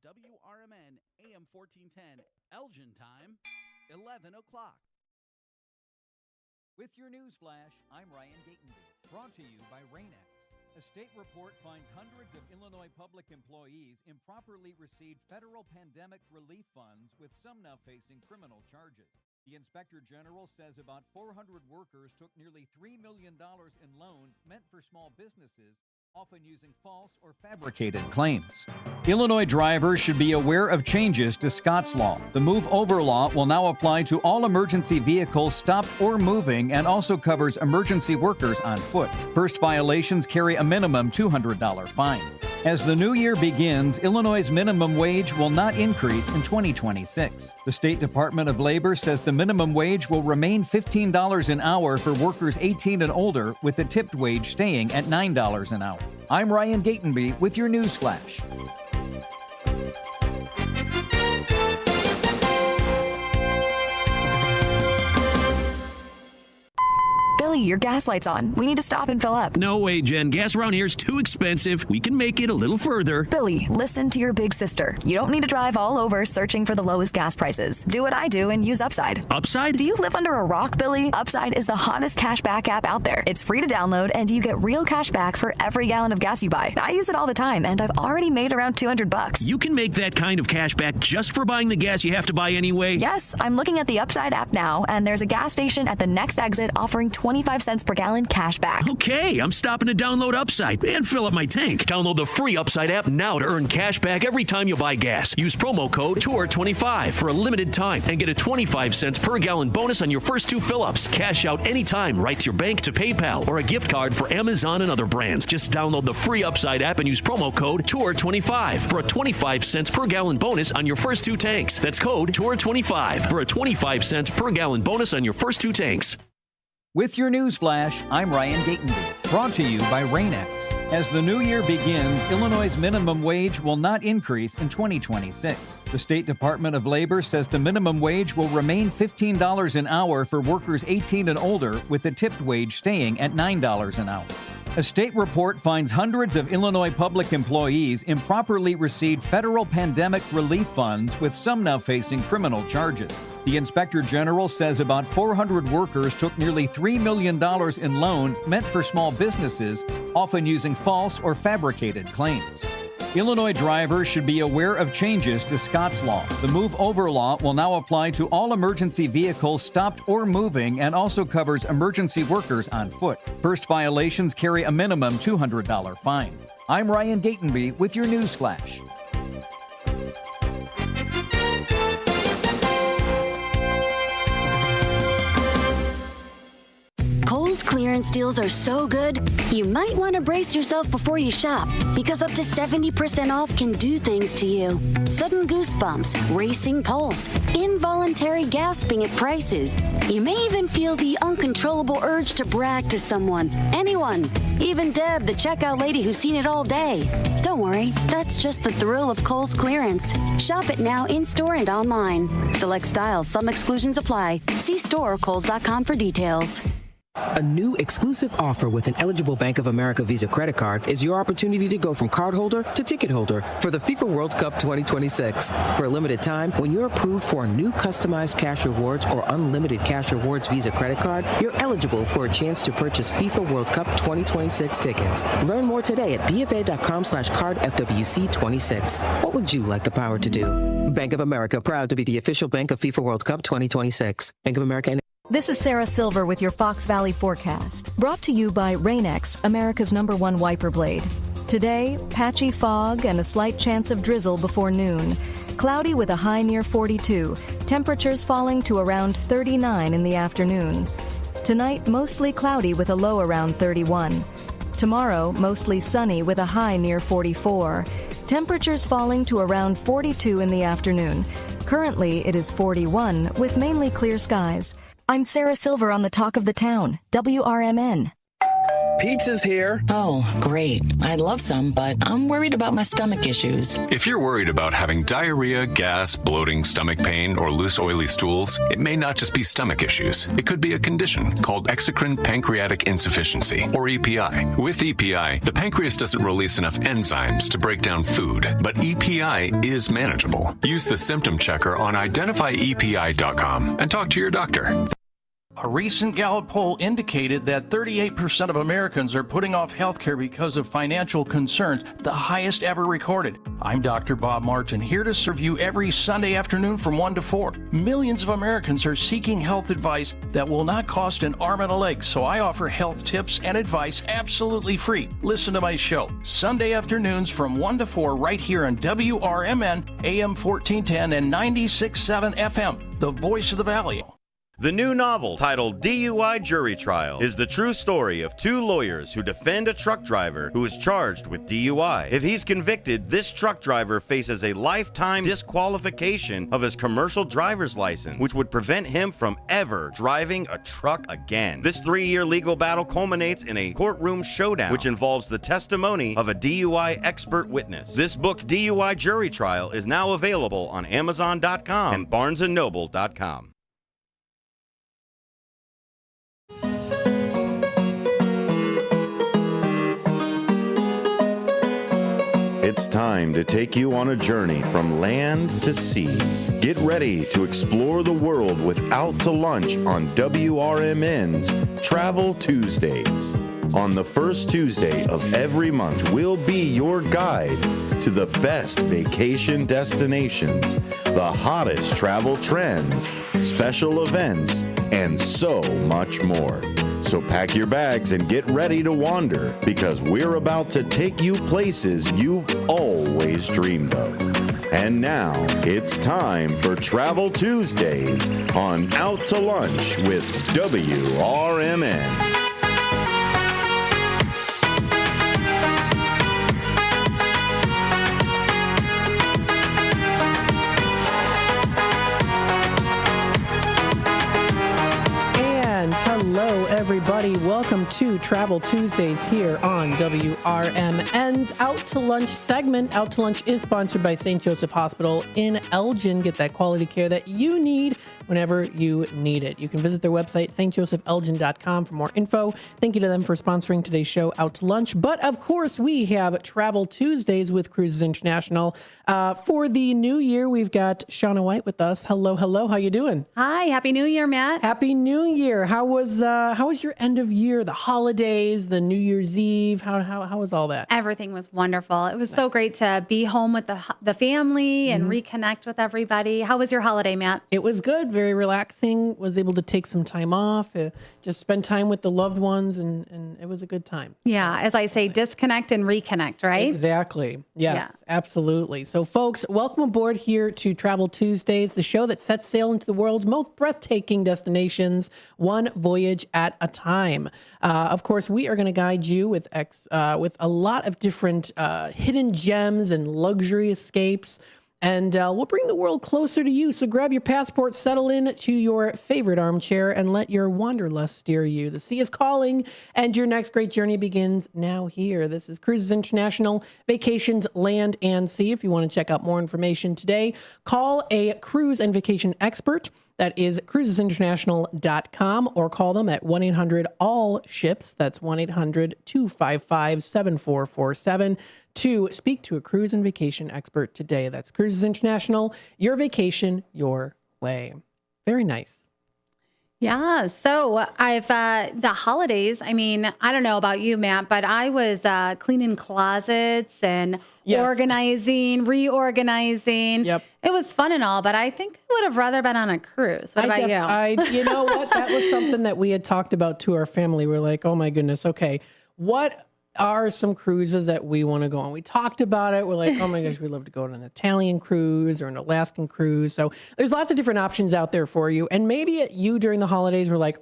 WRMN AM 1410, Elgin time, 11 o'clock. With your news flash, I'm Ryan Gatenby, brought to you by RainX. A state report finds hundreds of Illinois public employees improperly received federal pandemic relief funds, with some now facing criminal charges. The Inspector General says about 400 workers took nearly $3 million in loans meant for small businesses, often using false or fabricated claims. Illinois drivers should be aware of changes to Scott's Law. The Move Over Law will now apply to all emergency vehicles stopped or moving and also covers emergency workers on foot. First violations carry a minimum $200 fine. As the new year begins, Illinois' minimum wage will not increase in 2026. The State Department of Labor says the minimum wage will remain $15 an hour for workers 18 and older, with the tipped wage staying at $9 an hour. I'm Ryan Gatenby with your news flash. Billy, your gas light's on. We need to stop and fill up. No way, Jen. Gas around here is too expensive. We can make it a little further. Billy, listen to your big sister. You don't need to drive all over searching for the lowest gas prices. Do what I do and use Upside. Upside? Do you live under a rock, Billy? Upside is the hottest cashback app out there. It's free to download, and you get real cash back for every gallon of gas you buy. I use it all the time, and I've already made around $200. You can make that kind of cash back just for buying the gas you have to buy anyway? Yes, I'm looking at the Upside app now, and there's a gas station at the next exit offering 25 cents per gallon cash back. Okay, I'm stopping to download Upside and fill up my tank. Download the free Upside app now to earn cash back every time you buy gas. Use promo code TOUR25 for a limited time and get a 25 cents per gallon bonus on your first 2 fill-ups. Cash out anytime right to your bank, to PayPal, or a gift card for Amazon and other brands. Just download the free Upside app and use promo code TOUR25 for a 25 cents per gallon bonus on your first 2 tanks. That's code TOUR25 for a 25 cents per gallon bonus on your first 2 tanks. With your news flash, I'm Ryan Gatenby, brought to you by RainX. As the new year begins, Illinois' minimum wage will not increase in 2026. The State Department of Labor says the minimum wage will remain $15 an hour for workers 18 and older, with the tipped wage staying at $9 an hour. A state report finds hundreds of Illinois public employees improperly received federal pandemic relief funds, with some now facing criminal charges. The Inspector General says about 400 workers took nearly $3 million in loans meant for small businesses, often using false or fabricated claims. Illinois drivers should be aware of changes to Scott's Law. The Move Over Law will now apply to all emergency vehicles stopped or moving and also covers emergency workers on foot. First violations carry a minimum $200 fine. I'm Ryan Gatenby with your news flash. Kohl's clearance deals are so good, you might want to brace yourself before you shop, because up to 70% off can do things to you. Sudden goosebumps, racing pulse, involuntary gasping at prices. You may even feel the uncontrollable urge to brag to someone, anyone, even Deb, the checkout lady who's seen it all day. Don't worry, that's just the thrill of Kohl's clearance. Shop it now in-store and online. Select styles, some exclusions apply. See store or kohls.com for details. A new exclusive offer with an eligible Bank of America Visa credit card is your opportunity to go from cardholder to ticket holder for the FIFA World Cup 2026. For a limited time, when you're approved for a new customized cash rewards or unlimited cash rewards Visa credit card, you're eligible for a chance to purchase FIFA World Cup 2026 tickets. Learn more today at bfa.com/cardfwc26. What would you like the power to do? Bank of America, proud to be the official bank of FIFA World Cup 2026. Bank of America. This is Sarah Silver with your Fox Valley forecast, brought to you by RainX, America's #1 wiper blade. Today, patchy fog and a slight chance of drizzle before noon. Cloudy with a high near 42, temperatures falling to around 39 in the afternoon. Tonight, mostly cloudy with a low around 31. Tomorrow, mostly sunny with a high near 44. Temperatures falling to around 42 in the afternoon. Currently, it is 41 with mainly clear skies. I'm Sarah Silver on the Talk of the Town, WRMN. Pizza's here. Oh, great. I'd love some, but I'm worried about my stomach issues. If you're worried about having diarrhea, gas, bloating, stomach pain, or loose oily stools, it may not just be stomach issues. It could be a condition called exocrine pancreatic insufficiency, or EPI. With EPI, the pancreas doesn't release enough enzymes to break down food, but EPI is manageable. Use the symptom checker on identifyepi.com and talk to your doctor. A recent Gallup poll indicated that 38% of Americans are putting off health care because of financial concerns, the highest ever recorded. I'm Dr. Bob Martin, here to serve you every Sunday afternoon from 1 to 4. Millions of Americans are seeking health advice that will not cost an arm and a leg, so I offer health tips and advice absolutely free. Listen to my show, Sunday afternoons from 1 to 4 right here on WRMN, AM 1410 and 96.7 FM, the voice of the Valley. The new novel, titled DUI Jury Trial, is the true story of two lawyers who defend a truck driver who is charged with DUI. If he's convicted, this truck driver faces a lifetime disqualification of his commercial driver's license, which would prevent him from ever driving a truck again. This 3-year legal battle culminates in a courtroom showdown, which involves the testimony of a DUI expert witness. This book, DUI Jury Trial, is now available on Amazon.com and BarnesandNoble.com. It's time to take you on a journey from land to sea. Get ready to explore the world with Out to Lunch on WRMN's Travel Tuesdays. On the first Tuesday of every month, we'll be your guide to the best vacation destinations, the hottest travel trends, special events, and so much more. So pack your bags and get ready to wander, because we're about to take you places you've always dreamed of. And now it's time for Travel Tuesdays on Out to Lunch with WRMN. Hello, everybody. Welcome to Travel Tuesdays here on WRMN's Out to Lunch segment. Out to Lunch is sponsored by St. Joseph Hospital in Elgin. Get that quality care that you need whenever you need it. You can visit their website, stjosephελgin.com, for more info. Thank you to them for sponsoring today's show, Out to Lunch. But of course, we have Travel Tuesdays with Cruises International. For the new year, we've got Shauna White with us. Hello, hello. How you doing? Hi. Happy New Year, Matt. Happy New Year. How was your end of year, the holidays, the New Year's Eve? How was all that? Everything was wonderful. It was so great to be home with the family and reconnect with everybody. How was your holiday, Matt? It was good. Very relaxing. Was able to take some time off, just spend time with the loved ones, and it was a good time. Yeah, as I say, disconnect and reconnect, right? Exactly. Yes, absolutely. So, folks, welcome aboard here to Travel Tuesdays, the show that sets sail into the world's most breathtaking destinations, one voyage at a time. Of course, we are going to guide you with a lot of different hidden gems and luxury escapes. And we'll bring the world closer to you. So grab your passport, settle in to your favorite armchair, and let your wanderlust steer you. The sea is calling, and your next great journey begins now here. This is Cruises International, Vacations, Land and Sea. If you want to check out more information today, call a cruise and vacation expert. That is cruisesinternational.com, or call them at 1-800-ALL-SHIPS. That's 1-800-255-7447 to speak to a cruise and vacation expert today. That's Cruises International, your vacation, your way. Very nice. Yeah. So I've, the holidays, I mean, I don't know about you, Matt, but I was cleaning closets and organizing, reorganizing. Yep. It was fun and all, but I think I would have rather been on a cruise. What about you? You know what? That was something that we had talked about to our family. We're like, oh my goodness. Okay. What are some cruises that we want to go on? We talked about it. We're like, oh my gosh, we'd love to go on an Italian cruise or an Alaskan cruise. So there's lots of different options out there for you. And maybe you during the holidays were like,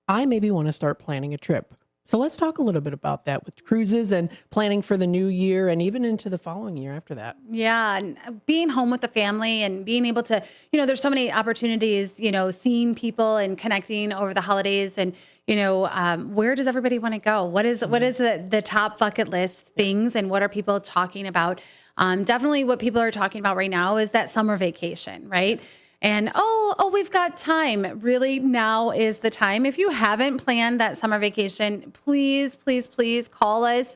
I maybe want to start planning a trip So let's talk a little bit about that with cruises and planning for the new year and even into the following year after that. Yeah. And being home with the family and being able to, there's so many opportunities, seeing people and connecting over the holidays and, where does everybody want to go? What is the top bucket list things and what are people talking about? Definitely what people are talking about right now is that summer vacation, right? And, we've got time. Really, now is the time. If you haven't planned that summer vacation, please, please, please call us.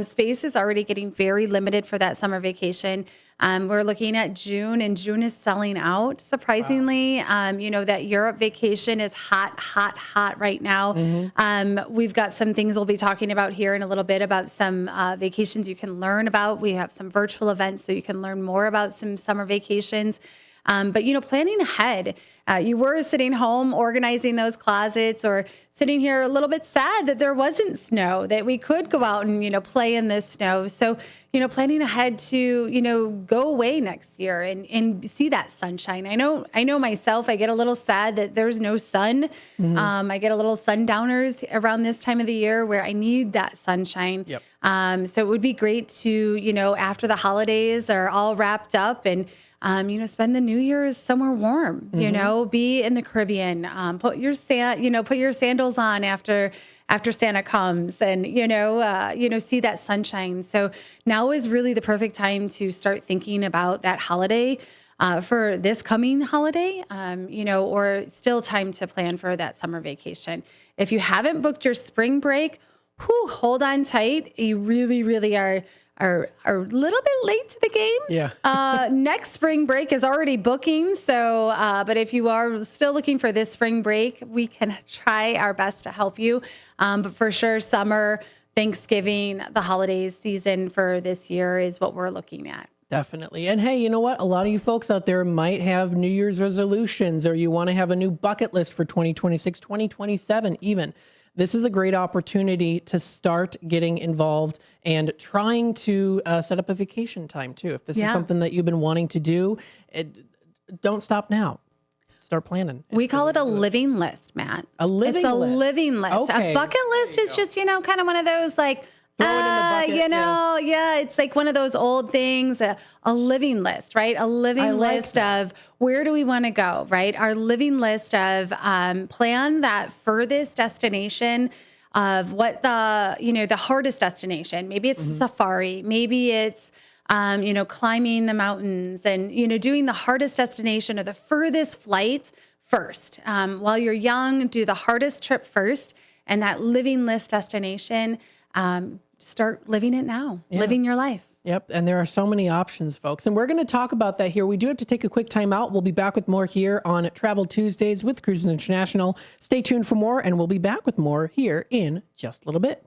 Space is already getting very limited for that summer vacation. We're looking at June, and June is selling out, surprisingly. Wow. That Europe vacation is hot right now. Mm-hmm. We've got some things we'll be talking about here in a little bit about some vacations you can learn about. We have some virtual events so you can learn more about some summer vacations. But planning ahead, you were sitting home organizing those closets or sitting here a little bit sad that there wasn't snow, that we could go out and, play in this snow. So, planning ahead to, go away next year and see that sunshine. I know myself, I get a little sad that there's no sun. Mm-hmm. I get a little sundowners around this time of the year where I need that sunshine. Yep. So it would be great to, after the holidays are all wrapped up and, spend the New Year's somewhere warm, mm-hmm. Be in the Caribbean, put your sandals on after Santa comes and, see that sunshine. So now is really the perfect time to start thinking about that holiday, for this coming holiday, or still time to plan for that summer vacation. If you haven't booked your spring break, hold on tight. You really, really are a little bit late to the game. Yeah. Next spring break is already booking. So, but if you are still looking for this spring break, we can try our best to help you. But for sure, summer, Thanksgiving, the holidays season for this year is what we're looking at. Definitely. And hey, you know what? A lot of you folks out there might have New Year's resolutions or you want to have a new bucket list for 2026, 2027 even. This is a great opportunity to start getting involved and trying to set up a vacation time too. If this is something that you've been wanting to do, don't stop now. Start planning. We call it a living list, Matt. A living list. It's a living list. Okay. A bucket list is just, kind of one of those like, throw it in the bucket. It's like one of those old things, a living list, right? A living list of where do we want to go, right? Our living list of plan that furthest destination of what the hardest destination. Maybe it's a safari. Maybe it's, climbing the mountains and, doing the hardest destination or the furthest flight first. While you're young, do the hardest trip first and that living list destination. Start living it now, living your life. Yep. And there are so many options, folks. And we're going to talk about that here. We do have to take a quick time out. We'll be back with more here on Travel Tuesdays with Cruises International. Stay tuned for more, and we'll be back with more here in just a little bit.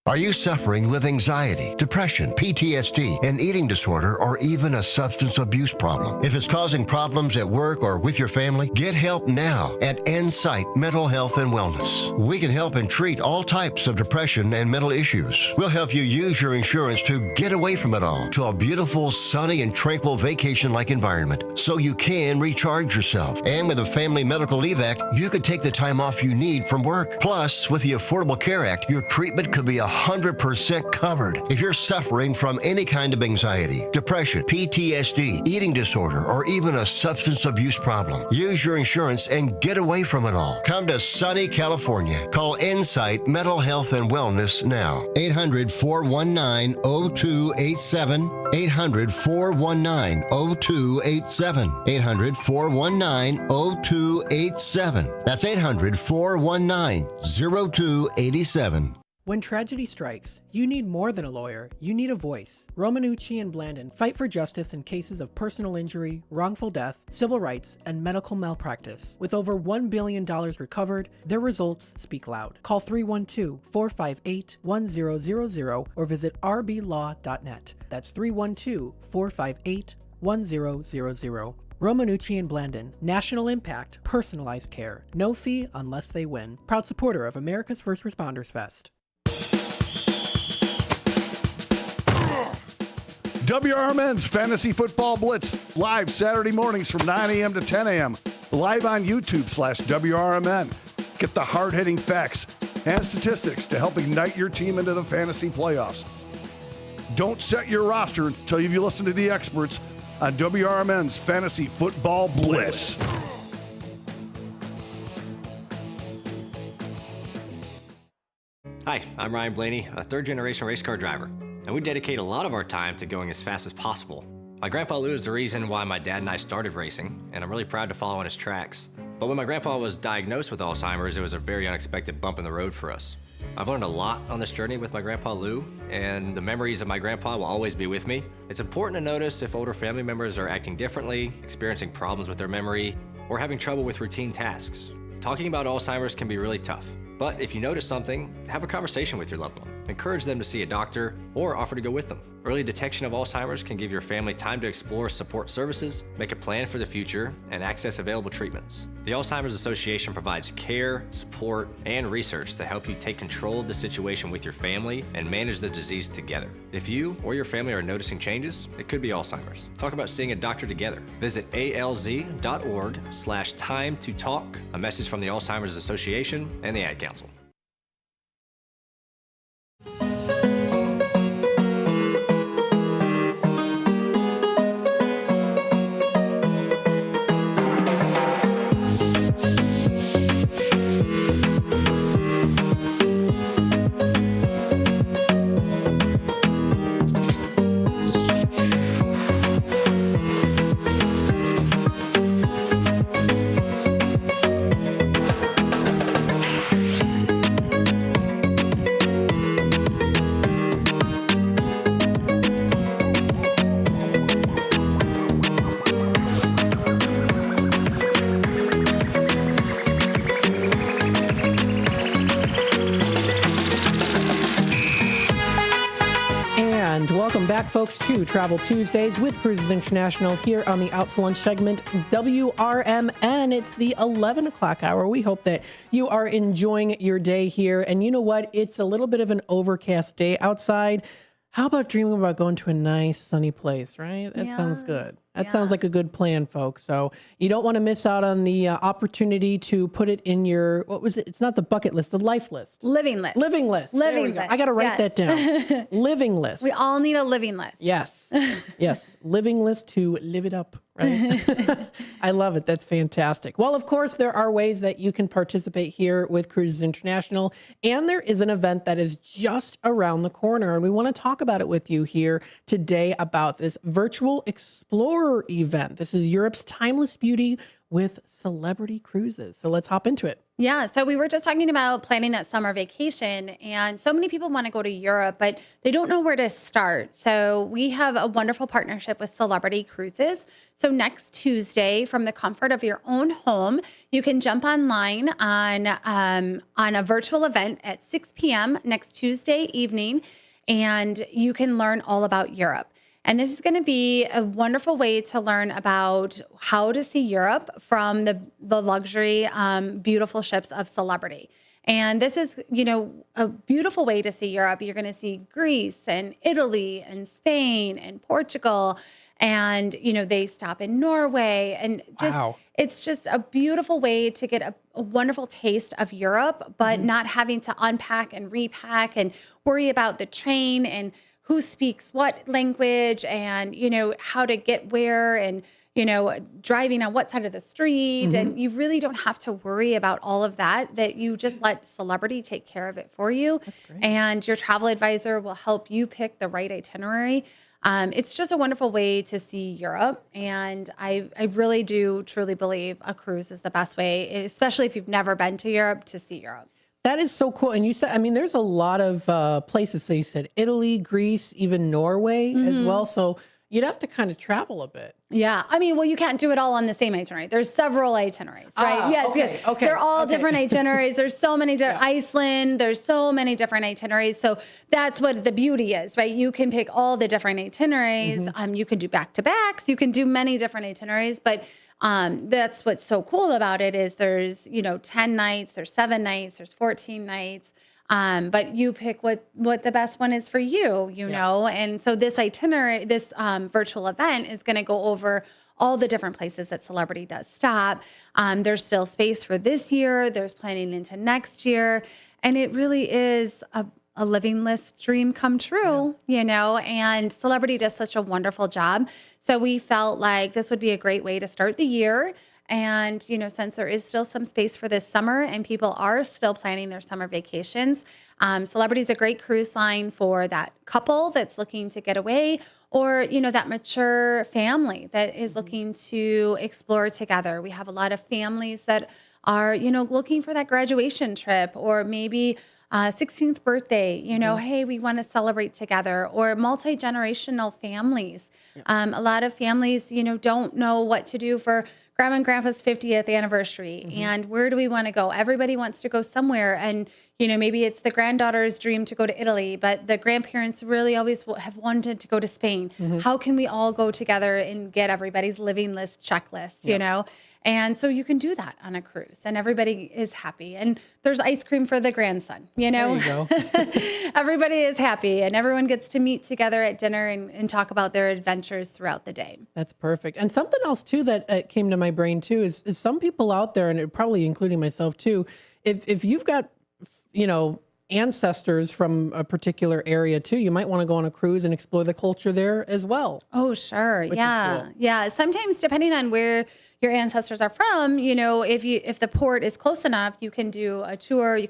Are you suffering with anxiety, depression, PTSD, an eating disorder, or even a substance abuse problem? If it's causing problems at work or with your family, get help now at Insight Mental Health and Wellness. We can help and treat all types of depression and mental issues. We'll help you use your insurance to get away from it all to a beautiful, sunny, and tranquil vacation-like environment so you can recharge yourself. And with the Family Medical Leave Act, you could take the time off you need from work. Plus, with the Affordable Care Act, your treatment could be 100% covered. If you're suffering from any kind of anxiety, depression, PTSD, eating disorder, or even a substance abuse problem, use your insurance and get away from it all. Come to sunny California. Call Insight Mental Health and Wellness now. 800-419-0287. 800-419-0287. 800-419-0287. That's 800-419-0287. When tragedy strikes, you need more than a lawyer, you need a voice. Romanucci and Blandon fight for justice in cases of personal injury, wrongful death, civil rights, and medical malpractice. With over $1 billion recovered, their results speak loud. Call 312-458-1000 or visit rblaw.net. That's 312-458-1000. Romanucci and Blandon, national impact, personalized care. No fee unless they win. Proud supporter of America's First Responders Fest. WRMN's Fantasy Football Blitz, live Saturday mornings from 9 a.m. to 10 a.m. Live on YouTube /WRMN. Get the hard-hitting facts, and statistics to help ignite your team into the fantasy playoffs. Don't set your roster until you've listened to the experts on WRMN's Fantasy Football Blitz. Hi, I'm Ryan Blaney, a third-generation race car driver, and we dedicate a lot of our time to going as fast as possible. My grandpa Lou is the reason why my dad and I started racing, and I'm really proud to follow in his tracks. But when my grandpa was diagnosed with Alzheimer's, it was a very unexpected bump in the road for us. I've learned a lot on this journey with my grandpa Lou, and the memories of my grandpa will always be with me. It's important to notice if older family members are acting differently, experiencing problems with their memory, or having trouble with routine tasks. Talking about Alzheimer's can be really tough. But if you notice something, have a conversation with your loved one. Encourage them to see a doctor or offer to go with them. Early detection of Alzheimer's can give your family time to explore support services, make a plan for the future, and access available treatments. The Alzheimer's Association provides care, support, and research to help you take control of the situation with your family and manage the disease together. If you or your family are noticing changes, it could be Alzheimer's. Talk about seeing a doctor together. Visit alz.org/time to talk. A message from the Alzheimer's Association and the Ad Council. Welcome back, folks, to Travel Tuesdays with Cruises International here on the Out to Lunch segment, WRMN. It's the 11 o'clock hour. We hope that you are enjoying your day here. And you know what? It's a little bit of an overcast day outside. How about dreaming about going to a nice sunny place, right? That sounds good. That sounds like a good plan, folks. So you don't want to miss out on the opportunity to put it in your, what was it? It's not the bucket list, the life list. Living list. Living list. There we go. I got to write that down. Living list. We all need a living list. Yes. Yes. Living list to live it up, right? I love it. That's fantastic. Well, of course, there are ways that you can participate here with Cruises International. And there is an event that is just around the corner. And we want to talk about it with you here today about this virtual Explorer event. This is Europe's timeless beauty with celebrity cruises. So let's hop into it. Yeah. So we were just talking about planning that summer vacation, and so many people want to go to Europe, but they don't know where to start. So we have a wonderful partnership with Celebrity Cruises. So next Tuesday, from the comfort of your own home, you can jump online on a virtual event at 6 p.m. next Tuesday evening, and you can learn all about Europe. And this is going to be a wonderful way to learn about how to see Europe from the luxury, beautiful ships of Celebrity. And this is, a beautiful way to see Europe. You're going to see Greece and Italy and Spain and Portugal. And, they stop in Norway. And just, It's just a beautiful way to get a wonderful taste of Europe, but not having to unpack and repack and worry about the train and who speaks what language and, how to get where and, driving on what side of the street. And you really don't have to worry about all of that you just let Celebrity take care of it for you. And your travel advisor will help you pick the right itinerary. It's just a wonderful way to see Europe. And I really do truly believe a cruise is the best way, especially if you've never been to Europe, to see Europe. That is so cool. And you said, there's a lot of places. So you said Italy, Greece, even Norway as well. So you'd have to kind of travel a bit. Yeah. You can't do it all on the same itinerary. There's several itineraries, right? Yes. Okay. They're all different itineraries. There's so many different Iceland. There's so many different itineraries. So that's what the beauty is, right? You can pick all the different itineraries. You can do back-to-backs. You can do many different itineraries, but that's what's so cool about it is there's, 10 nights, there's 7 nights, there's 14 nights. But you pick what the best one is for you, know? And so this itinerary, this virtual event is going to go over all the different places that Celebrity does stop. There's still space for this year. There's planning into next year. And it really is a living list dream come true, and Celebrity does such a wonderful job. So we felt like this would be a great way to start the year. And, since there is still some space for this summer and people are still planning their summer vacations, Celebrity is a great cruise line for that couple that's looking to get away, or, that mature family that is looking to explore together. We have a lot of families that are, looking for that graduation trip, or maybe 16th birthday, hey, we want to celebrate together, or multi-generational families. A lot of families, don't know what to do for Grandma and Grandpa's 50th anniversary. And where do we want to go? Everybody wants to go somewhere. And, maybe it's the granddaughter's dream to go to Italy, but the grandparents really always have wanted to go to Spain. How can we all go together and get everybody's living list checklist, And so you can do that on a cruise, and everybody is happy. And there's ice cream for the grandson, There you go. Everybody is happy, and everyone gets to meet together at dinner and talk about their adventures throughout the day. That's perfect. And something else, too, that came to my brain, too, is some people out there, and probably including myself, too, if you've got, ancestors from a particular area too, you might want to go on a cruise and explore the culture there as well. Oh, sure. Yeah. Cool. Yeah. Sometimes depending on where your ancestors are from, if the port is close enough, you can do a tour. We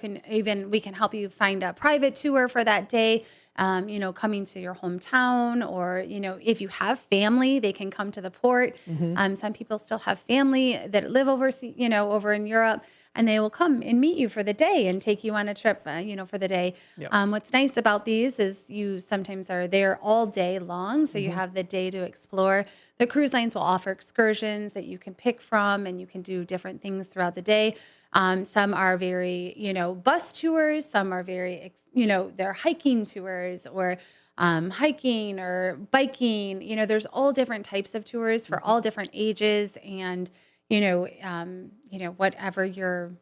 can help you find a private tour for that day. Coming to your hometown, or, if you have family, they can come to the port. Some people still have family that live overseas, over in Europe, and they will come and meet you for the day and take you on a trip, for the day. Yep. What's nice about these is you sometimes are there all day long, so you have the day to explore. The cruise lines will offer excursions that you can pick from, and you can do different things throughout the day. Some are very, bus tours. Some are very, they're hiking tours, or hiking or biking. There's all different types of tours for all different ages, and whatever your,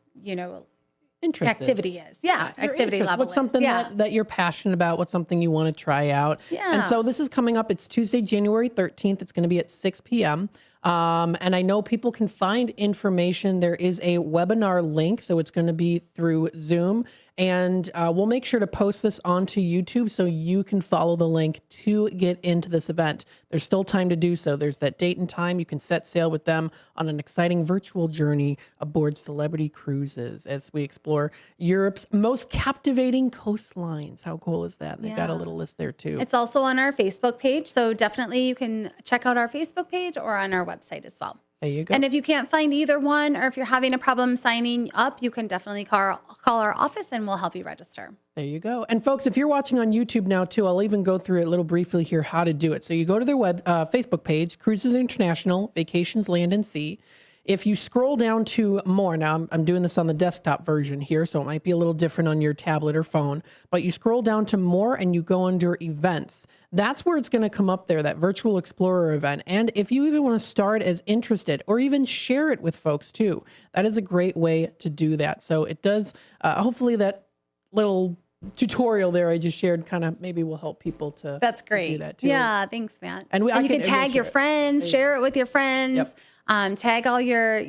interest activity is. Yeah, activity level. What's something that you're passionate about? What's something you want to try out? Yeah. And so this is coming up. It's Tuesday, January 13th. It's going to be at 6 p.m. And I know people can find information. There is a webinar link, so it's going to be through Zoom. And we'll make sure to post this onto YouTube so you can follow the link to get into this event. There's still time to do so. There's that date and time. You can set sail with them on an exciting virtual journey aboard Celebrity Cruises as we explore Europe's most captivating coastlines. How cool is that? And they've got a little list there too. It's also on our Facebook page, so definitely you can check out our Facebook page or on our website as well. There you go. And if you can't find either one, or if you're having a problem signing up, you can definitely call our office and we'll help you register. There you go. And folks, if you're watching on YouTube now too, I'll even go through it a little briefly here how to do it. So you go to their Facebook page, Cruises International, Vacations Land and Sea. If you scroll down to more, now I'm doing this on the desktop version here, so it might be a little different on your tablet or phone, but you scroll down to more and you go under events. That's where it's going to come up there, that Virtual Explorer event. And if you even want to start as interested or even share it with folks too, that is a great way to do that. So it does, hopefully that little tutorial there I just shared kind of maybe will help people to, That's great. To do that too. Yeah, thanks, Matt. And you can tag your friends, share it with your friends. Yep. Tag all your,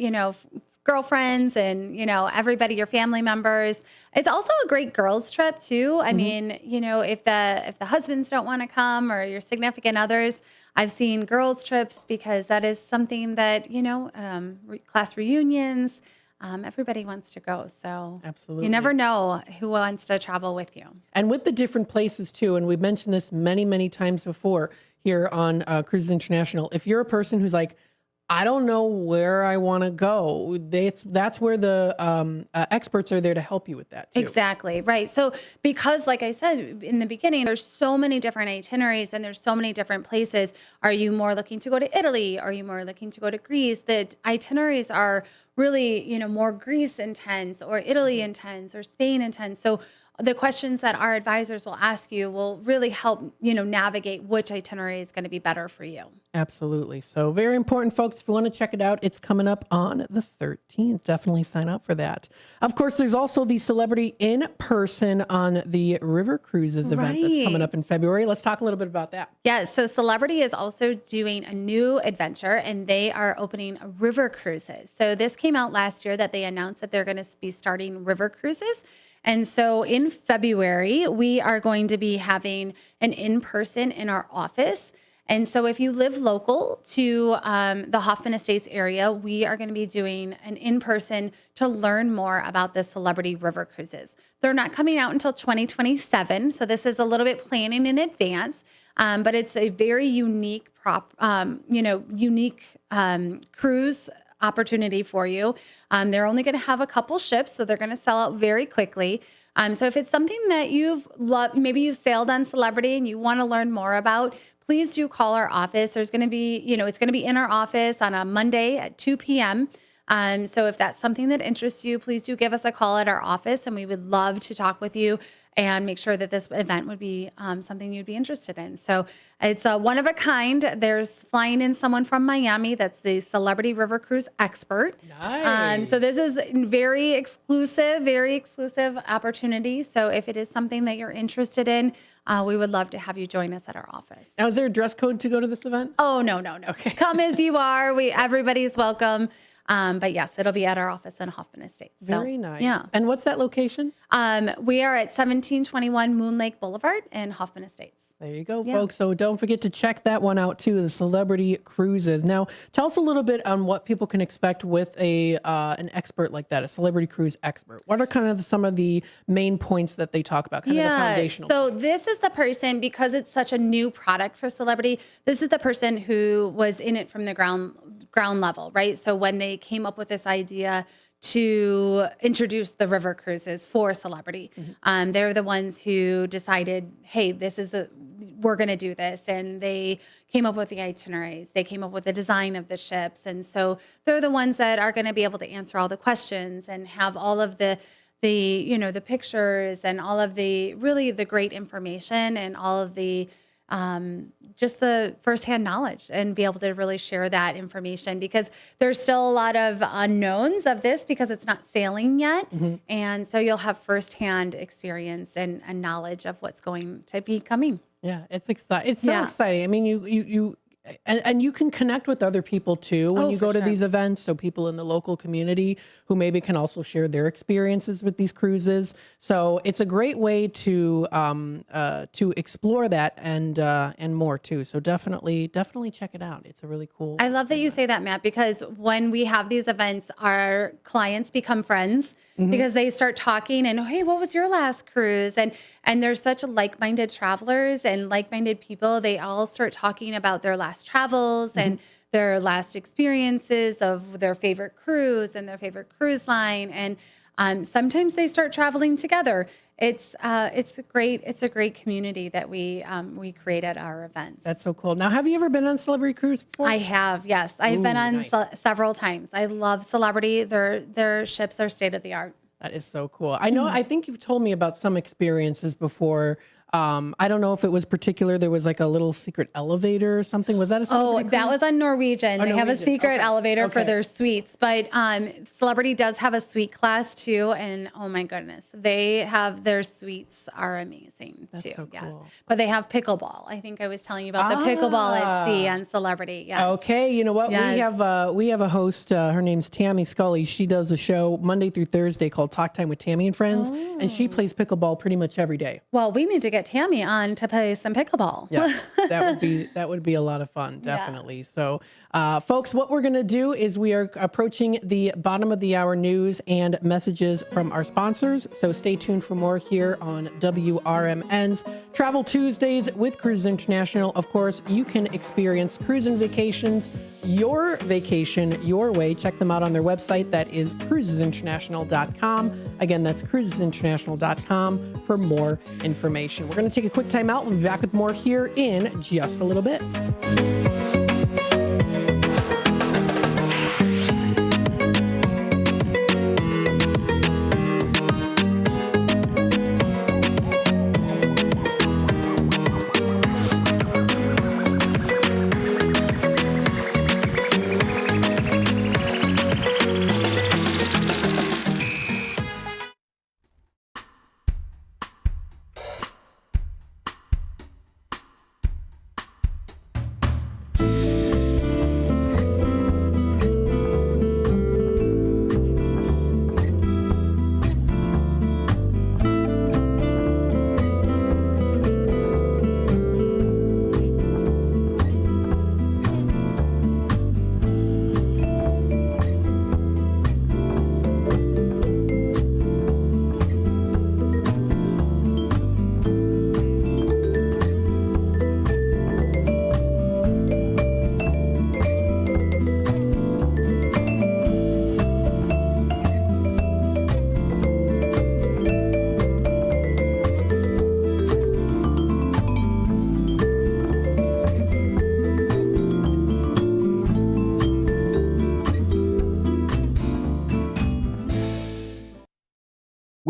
girlfriends and, everybody, your family members. It's also a great girls trip too. I mean, if the husbands don't want to come or your significant others, I've seen girls trips because that is something that, class reunions, everybody wants to go. So absolutely, you never know who wants to travel with you. And with the different places too, and we've mentioned this many, many times before here on Cruises International. If you're a person who's like, I don't know where I want to go, that's where the experts are there to help you with that too. Exactly. Right. So because like I said in the beginning, there's so many different itineraries and there's so many different places. Are you more looking to go to Italy? Are you more looking to go to Greece? The itineraries are really, more Greece intense or Italy intense or Spain intense. So the questions that our advisors will ask you will really help, navigate which itinerary is going to be better for you. Absolutely. So very important, folks. If you want to check it out, it's coming up on the 13th. Definitely sign up for that. Of course, there's also the Celebrity in person on the River Cruises event that's coming up in February. Let's talk a little bit about that. Yeah. So Celebrity is also doing a new adventure and they are opening River Cruises. So this came out last year that they announced that they're going to be starting River Cruises. And so in February, we are going to be having an in-person in our office. And so if you live local to the Hoffman Estates area, we are going to be doing an in-person to learn more about the Celebrity River Cruises. They're not coming out until 2027, so this is a little bit planning in advance, but it's a very unique cruise opportunity for you. They're only going to have a couple ships, so they're going to sell out very quickly. So if it's something that you've loved, maybe you've sailed on Celebrity and you want to learn more about, please do call our office. There's going to be, it's going to be in our office on a Monday at 2 p.m. So if that's something that interests you, please do give us a call at our office, and we would love to talk with you and make sure that this event would be something you'd be interested in. So it's one of a kind. There's flying in someone from Miami that's the Celebrity River Cruise expert. Nice. So this is very exclusive opportunity. So if it is something that you're interested in, we would love to have you join us at our office. Now, is there a dress code to go to this event? Oh, no. Okay. Come as you are. Everybody's welcome. But yes, it'll be at our office in Hoffman Estates. Very nice. Yeah. And what's that location? We are at 1721 Moon Lake Boulevard in Hoffman Estates. There you go, folks. So don't forget to check that one out too, the Celebrity Cruises. Now, tell us a little bit on what people can expect with an expert like that, a Celebrity Cruise expert. What are kind of some of the main points that they talk about, kind of the foundational? So this is the person, because it's such a new product for Celebrity, this is the person who was in it from the ground level, right? So when they came up with this idea to introduce the river cruises for Celebrity, they're the ones who decided, hey, we're going to do this. And they came up with the itineraries. They came up with the design of the ships. And so they're the ones that are going to be able to answer all the questions and have all of the pictures and all of the great information and all of the just the firsthand knowledge, and be able to really share that information, because there's still a lot of unknowns of this because it's not sailing yet. And so you'll have firsthand experience and knowledge of what's going to be coming. Yeah, it's exciting. It's so exciting. I mean, you can connect with other people too when you go to these events. So people in the local community who maybe can also share their experiences with these cruises. So it's a great way to explore that and more too. So definitely check it out. It's a really cool. I love that you say that, Matt, because when we have these events, our clients become friends. Because they start talking and, hey, what was your last cruise? And they're such like-minded travelers and like-minded people. They all start talking about their last travels and their last experiences of their favorite cruise and their favorite cruise line. And sometimes they start traveling together. It's a great community that we create at our events. That's so cool. Now, have you ever been on Celebrity Cruise before? I have, yes. I've been on several times. I love Celebrity. Their ships are state of the art. That is so cool. I know. I think you've told me about some experiences before. I don't know if it was particular. There was like a little secret elevator or something. Was that a Celebrity cruise? That was on Norwegian. They have a secret elevator for their suites. But Celebrity does have a suite class too. And oh my goodness, their suites are amazing too. So cool. Yes. But they have pickleball. I think I was telling you about the pickleball at sea on Celebrity. Yes. Okay. You know what? Yes. We have a host. Her name's Tammy Scully. She does a show Monday through Thursday called Talk Time with Tammy and Friends. And she plays pickleball pretty much every day. Well, we need to get Tammy on to play some pickleball. Yeah, that would be a lot of fun, definitely. Yeah. So, folks, what we're going to do is we are approaching the bottom of the hour news and messages from our sponsors. So stay tuned for more here on WRMN's Travel Tuesdays with Cruises International. Of course, you can experience cruise and vacations, your vacation, your way. Check them out on their website. That is cruisesinternational.com. Again, that's cruisesinternational.com for more information. We're going to take a quick time out. We'll be back with more here in just a little bit.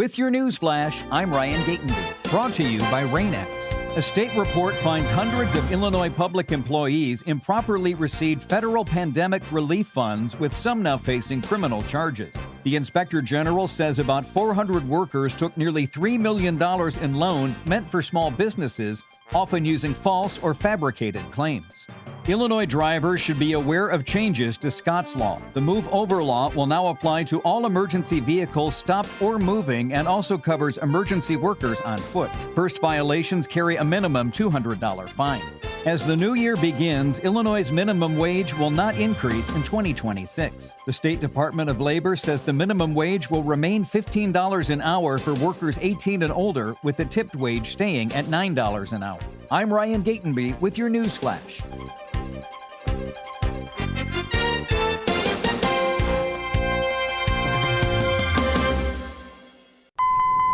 With your news flash, I'm Ryan Gatenby. Brought to you by Rain-X. A state report finds hundreds of Illinois public employees improperly received federal pandemic relief funds, with some now facing criminal charges. The Inspector General says about 400 workers took nearly $3 million in loans meant for small businesses, often using false or fabricated claims. Illinois drivers should be aware of changes to Scott's Law. The Move Over Law will now apply to all emergency vehicles stopped or moving and also covers emergency workers on foot. First violations carry a minimum $200 fine. As the new year begins, Illinois' minimum wage will not increase in 2026. The State Department of Labor says the minimum wage will remain $15 an hour for workers 18 and older, with the tipped wage staying at $9 an hour. I'm Ryan Gatenby with your news flash.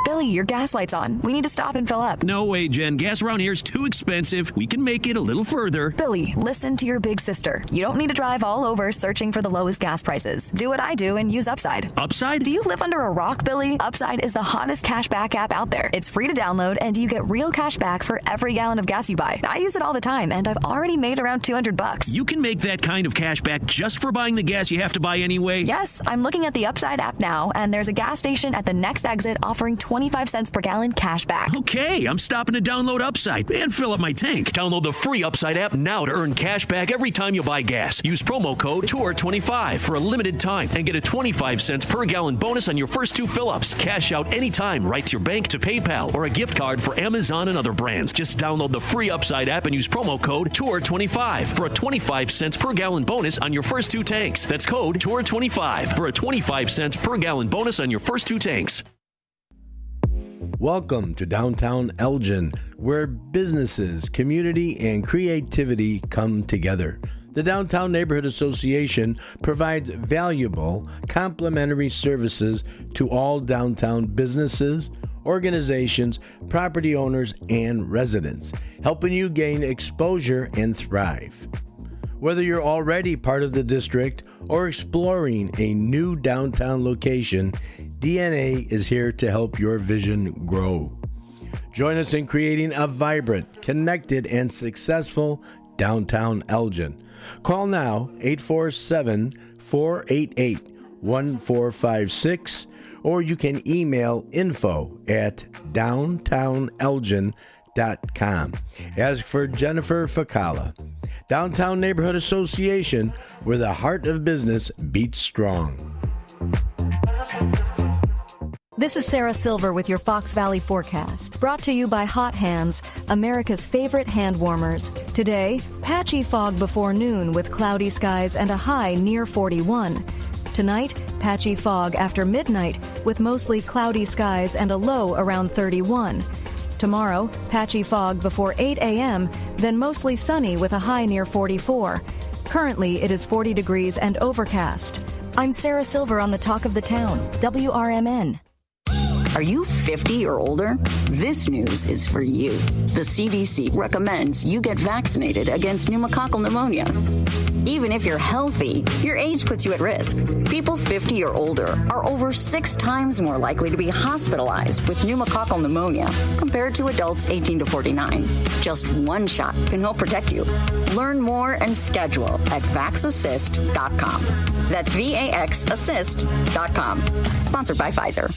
Billy, your gas light's on. We need to stop and fill up. No way, Jen. Gas around here is too expensive. We can make it a little further. Billy, listen to your big sister. You don't need to drive all over searching for the lowest gas prices. Do what I do and use Upside. Upside? Do you live under a rock, Billy? Upside is the hottest cashback app out there. It's free to download, and you get real cash back for every gallon of gas you buy. I use it all the time, and I've already made around $200. You can make that kind of cash back just for buying the gas you have to buy anyway? Yes, I'm looking at the Upside app now, and there's a gas station at the next exit offering 25 cents per gallon cash back. Okay, I'm stopping to download Upside and fill up my tank. Download the free Upside app now to earn cash back every time you buy gas. Use promo code TOUR25 for a limited time and get a 25 cents per gallon bonus on your first 2 fill-ups. Cash out anytime right to your bank, to PayPal, or a gift card for Amazon and other brands. Just download the free Upside app and use promo code TOUR25 for a 25 cents per gallon bonus on your first 2 tanks. That's code TOUR25 for a 25 cents per gallon bonus on your first 2 tanks. Welcome to downtown Elgin, where businesses, community, and creativity come together. The Downtown Neighborhood Association provides valuable, complimentary services to all downtown businesses, organizations, property owners, and residents, helping you gain exposure and thrive. Whether you're already part of the district or exploring a new downtown location, DNA is here to help your vision grow. Join us in creating a vibrant, connected, and successful downtown Elgin. Call now 847-488-1456, or you can email info@downtownelgin.com. Ask for Jennifer Facala. Downtown Neighborhood Association, where the heart of business beats strong. This is Sarah Silver with your Fox Valley forecast, brought to you by Hot Hands, America's favorite hand warmers. Today, patchy fog before noon with cloudy skies and a high near 41. Tonight, patchy fog after midnight with mostly cloudy skies and a low around 31. Tomorrow, patchy fog before 8 a.m., then mostly sunny with a high near 44. Currently, it is 40 degrees and overcast. I'm Sarah Silver on the Talk of the Town, WRMN. Are you 50 or older? This news is for you. The CDC recommends you get vaccinated against pneumococcal pneumonia. Even if you're healthy, your age puts you at risk. People 50 or older are over 6 times more likely to be hospitalized with pneumococcal pneumonia compared to adults 18 to 49. Just one shot can help protect you. Learn more and schedule at vaxassist.com. That's VAXassist.com. Sponsored by Pfizer.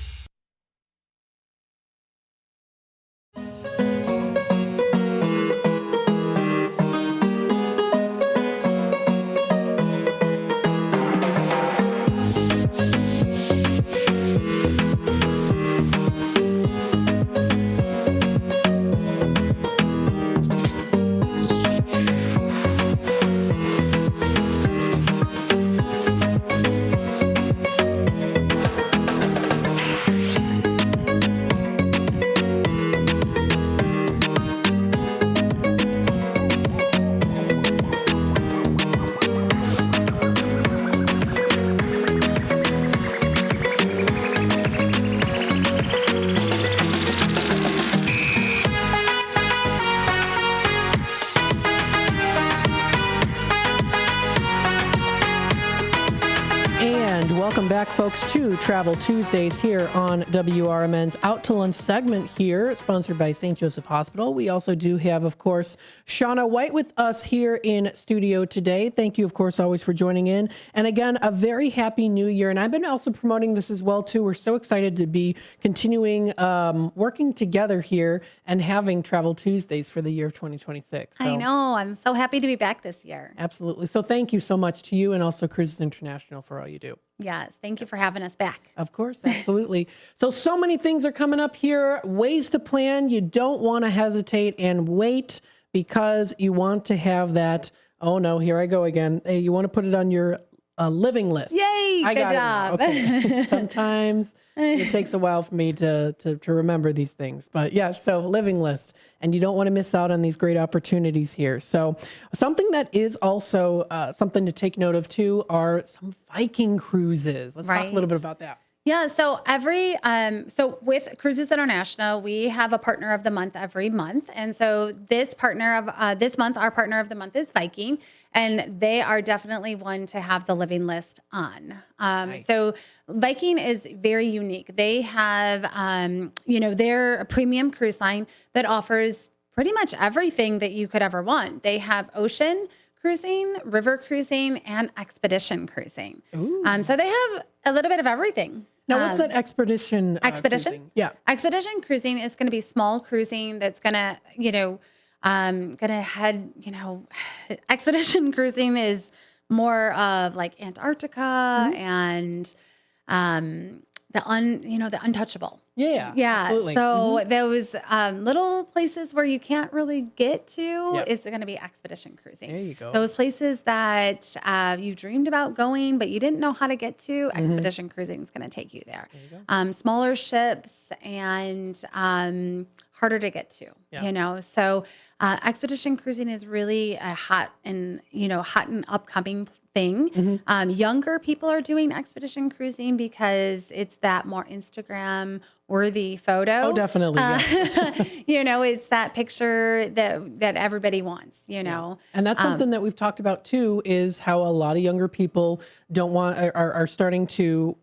Welcome back, folks, to Travel Tuesdays here on WRMN's Out to Lunch segment here, sponsored by St. Joseph Hospital. We also do have, of course, Shauna White with us here in studio today. Thank you, of course, always for joining in. And again, a very happy new year. And I've been also promoting this as well, too. We're so excited to be continuing working together here and having Travel Tuesdays for the year of 2026. So, I know. I'm so happy to be back this year. absolutely. So thank you so much to you and also Cruises International for all you do. Yes. Thank you for having us back. Of course, absolutely. So many things are coming up here. Ways to plan. You don't want to hesitate and wait because you want to have that. Oh no, here I go again. Hey, you want to put it on your living list. Yay! Good job. Okay. Sometimes it takes a while for me to remember these things. But yeah, so living list. And you don't want to miss out on these great opportunities here. So something that is also something to take note of too are some Viking cruises. Let's talk a little bit about that. Yeah, so so with Cruises International, we have a partner of the month every month. And so this month, our partner of the month is Viking, and they are definitely one to have the living list on. Nice. So Viking is very unique. They have, they're a premium cruise line that offers pretty much everything that you could ever want. They have ocean cruising, river cruising, and expedition cruising. So they have a little bit of everything. Now, what's that expedition? Expedition? Cruising? Yeah. Expedition cruising is going to be small cruising that's going to, expedition cruising is more of like Antarctica and the untouchable. Yeah. Absolutely. So those little places where you can't really get to is going to be expedition cruising. There you go. Those places that you dreamed about going, but you didn't know how to get to, expedition cruising is going to take you there. Smaller ships and harder to get to, So expedition cruising is really a hot and upcoming thing. Younger people are doing expedition cruising because it's that more Instagram worthy photo. Oh, definitely. Yeah. It's that picture that everybody wants, know. And that's something that we've talked about too, is how a lot of younger people are starting to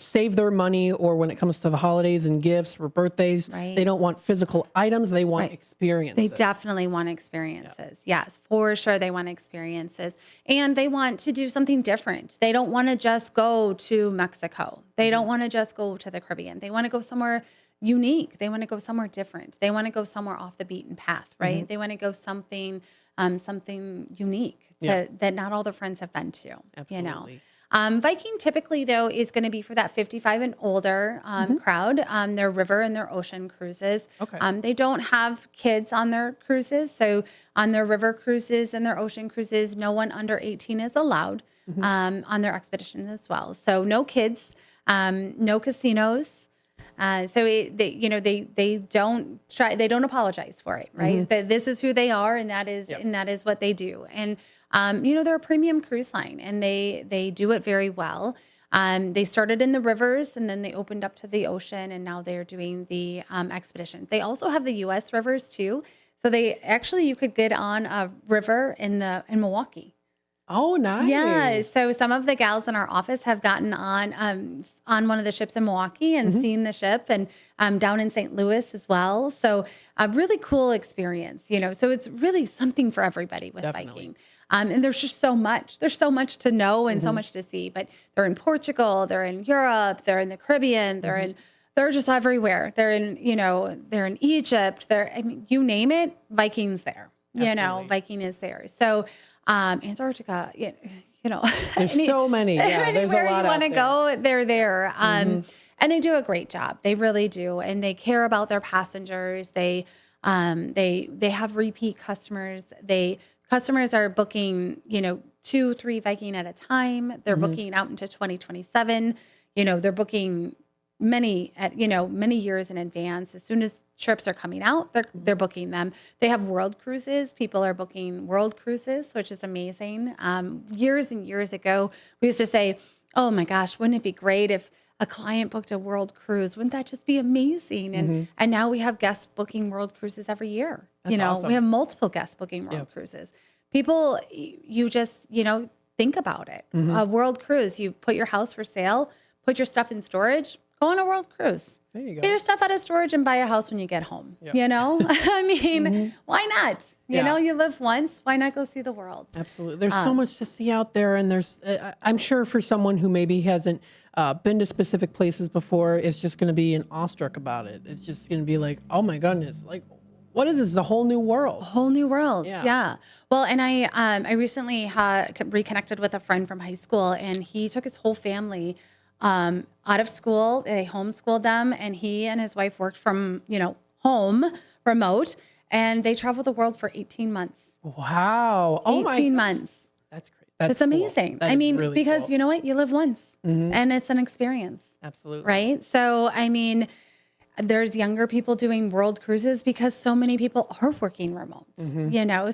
save their money, or when it comes to the holidays and gifts or birthdays, they don't want physical items. They want experiences. They definitely want experiences. Yes, for sure. They want experiences, and they want to do something different. They don't want to just go to Mexico. They don't want to just go to the Caribbean. They want to go somewhere unique. They want to go somewhere different. They want to go somewhere off the beaten path, right? They want to go something unique that not all their friends have been to. Absolutely. Viking typically, though, is going to be for that 55 and older crowd. Their river and their ocean cruises. Okay. They don't have kids on their cruises. So on their river cruises and their ocean cruises, no one under 18 is allowed on their expeditions as well. So no kids, no casinos. So they don't apologize for it, right? That this is who they are, and that is what they do. And they're a premium cruise line, and they do it very well. They started in the rivers, and then they opened up to the ocean, and now they're doing the expedition. They also have the U.S. rivers too. So you could get on a river in Milwaukee. Oh, nice. Yeah. So some of the gals in our office have gotten on one of the ships in Milwaukee and seen the ship, and down in St. Louis as well. So a really cool experience, So it's really something for everybody with Viking. And there's just so much. There's so much to know and so much to see. But they're in Portugal, they're in Europe, they're in the Caribbean, they're just everywhere. They're in Egypt. You name it, Viking's there. Absolutely. Viking is there. So Antarctica, there's so many. Yeah, there's a lot anywhere you want to go, they're there. And they do a great job. They really do, and they care about their passengers. They have repeat customers. Customers are booking, 2-3 Viking at a time. They're booking out into 2027. They're booking many years in advance. As soon as trips are coming out, they're booking them. They have world cruises. People are booking world cruises, which is amazing. Years and years ago, we used to say, oh my gosh, wouldn't it be great if a client booked a world cruise? Wouldn't that just be amazing? And now we have guests booking world cruises every year. That's awesome. We have multiple guests booking world cruises. People, think about it. A world cruise, you put your house for sale, put your stuff in storage, go on a world cruise. There you go. Get your stuff out of storage and buy a house when you get home. Yep. You know, I mean, why not? You know, you live once. Why not go see the world? Absolutely. There's so much to see out there. And there's, I'm sure for someone who maybe hasn't been to specific places before, it's just going to be awestruck about it. It's just going to be like, oh my goodness, like, what is this? It's a whole new world. A whole new world. Yeah. Well, and I recently reconnected with a friend from high school, and he took his whole family out of school. They homeschooled them, and he and his wife worked from, home, remote, and they traveled the world for 18 months. Wow. 18 months. That's great. That's amazing. Cool. I mean, really because cool. you know what? You live once, and it's an experience. Absolutely. Right? So, I mean, there's younger people doing world cruises because so many people are working remote,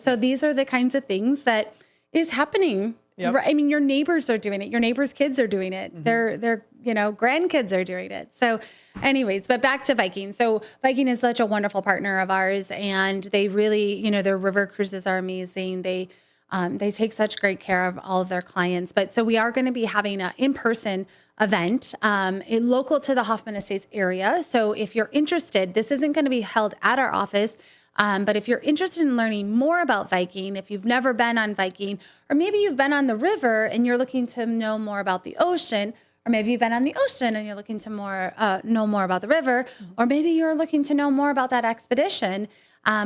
So these are the kinds of things that is happening. Yep. I mean, your neighbors are doing it. Your neighbors' kids are doing it. Their grandkids are doing it. So anyways, but back to Viking. So Viking is such a wonderful partner of ours, and they really, their river cruises are amazing. They take such great care of all of their clients. But so we are going to be having an in-person event local to the Hoffman Estates area. So if you're interested, this isn't going to be held at our office. But if you're interested in learning more about Viking, if you've never been on Viking, or maybe you've been on the river and you're looking to know more about the ocean, or maybe you've been on the ocean and you're looking to know more about the river, or maybe you're looking to know more about that expedition,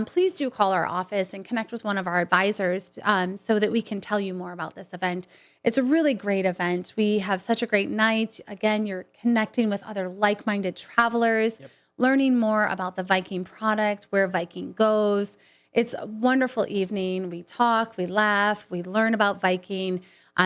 please do call our office and connect with one of our advisors so that we can tell you more about this event. It's a really great event. We have such a great night. Again, you're connecting with other like-minded travelers, learning more about the Viking product, where Viking goes. It's a wonderful evening. We talk, we laugh, we learn about Viking.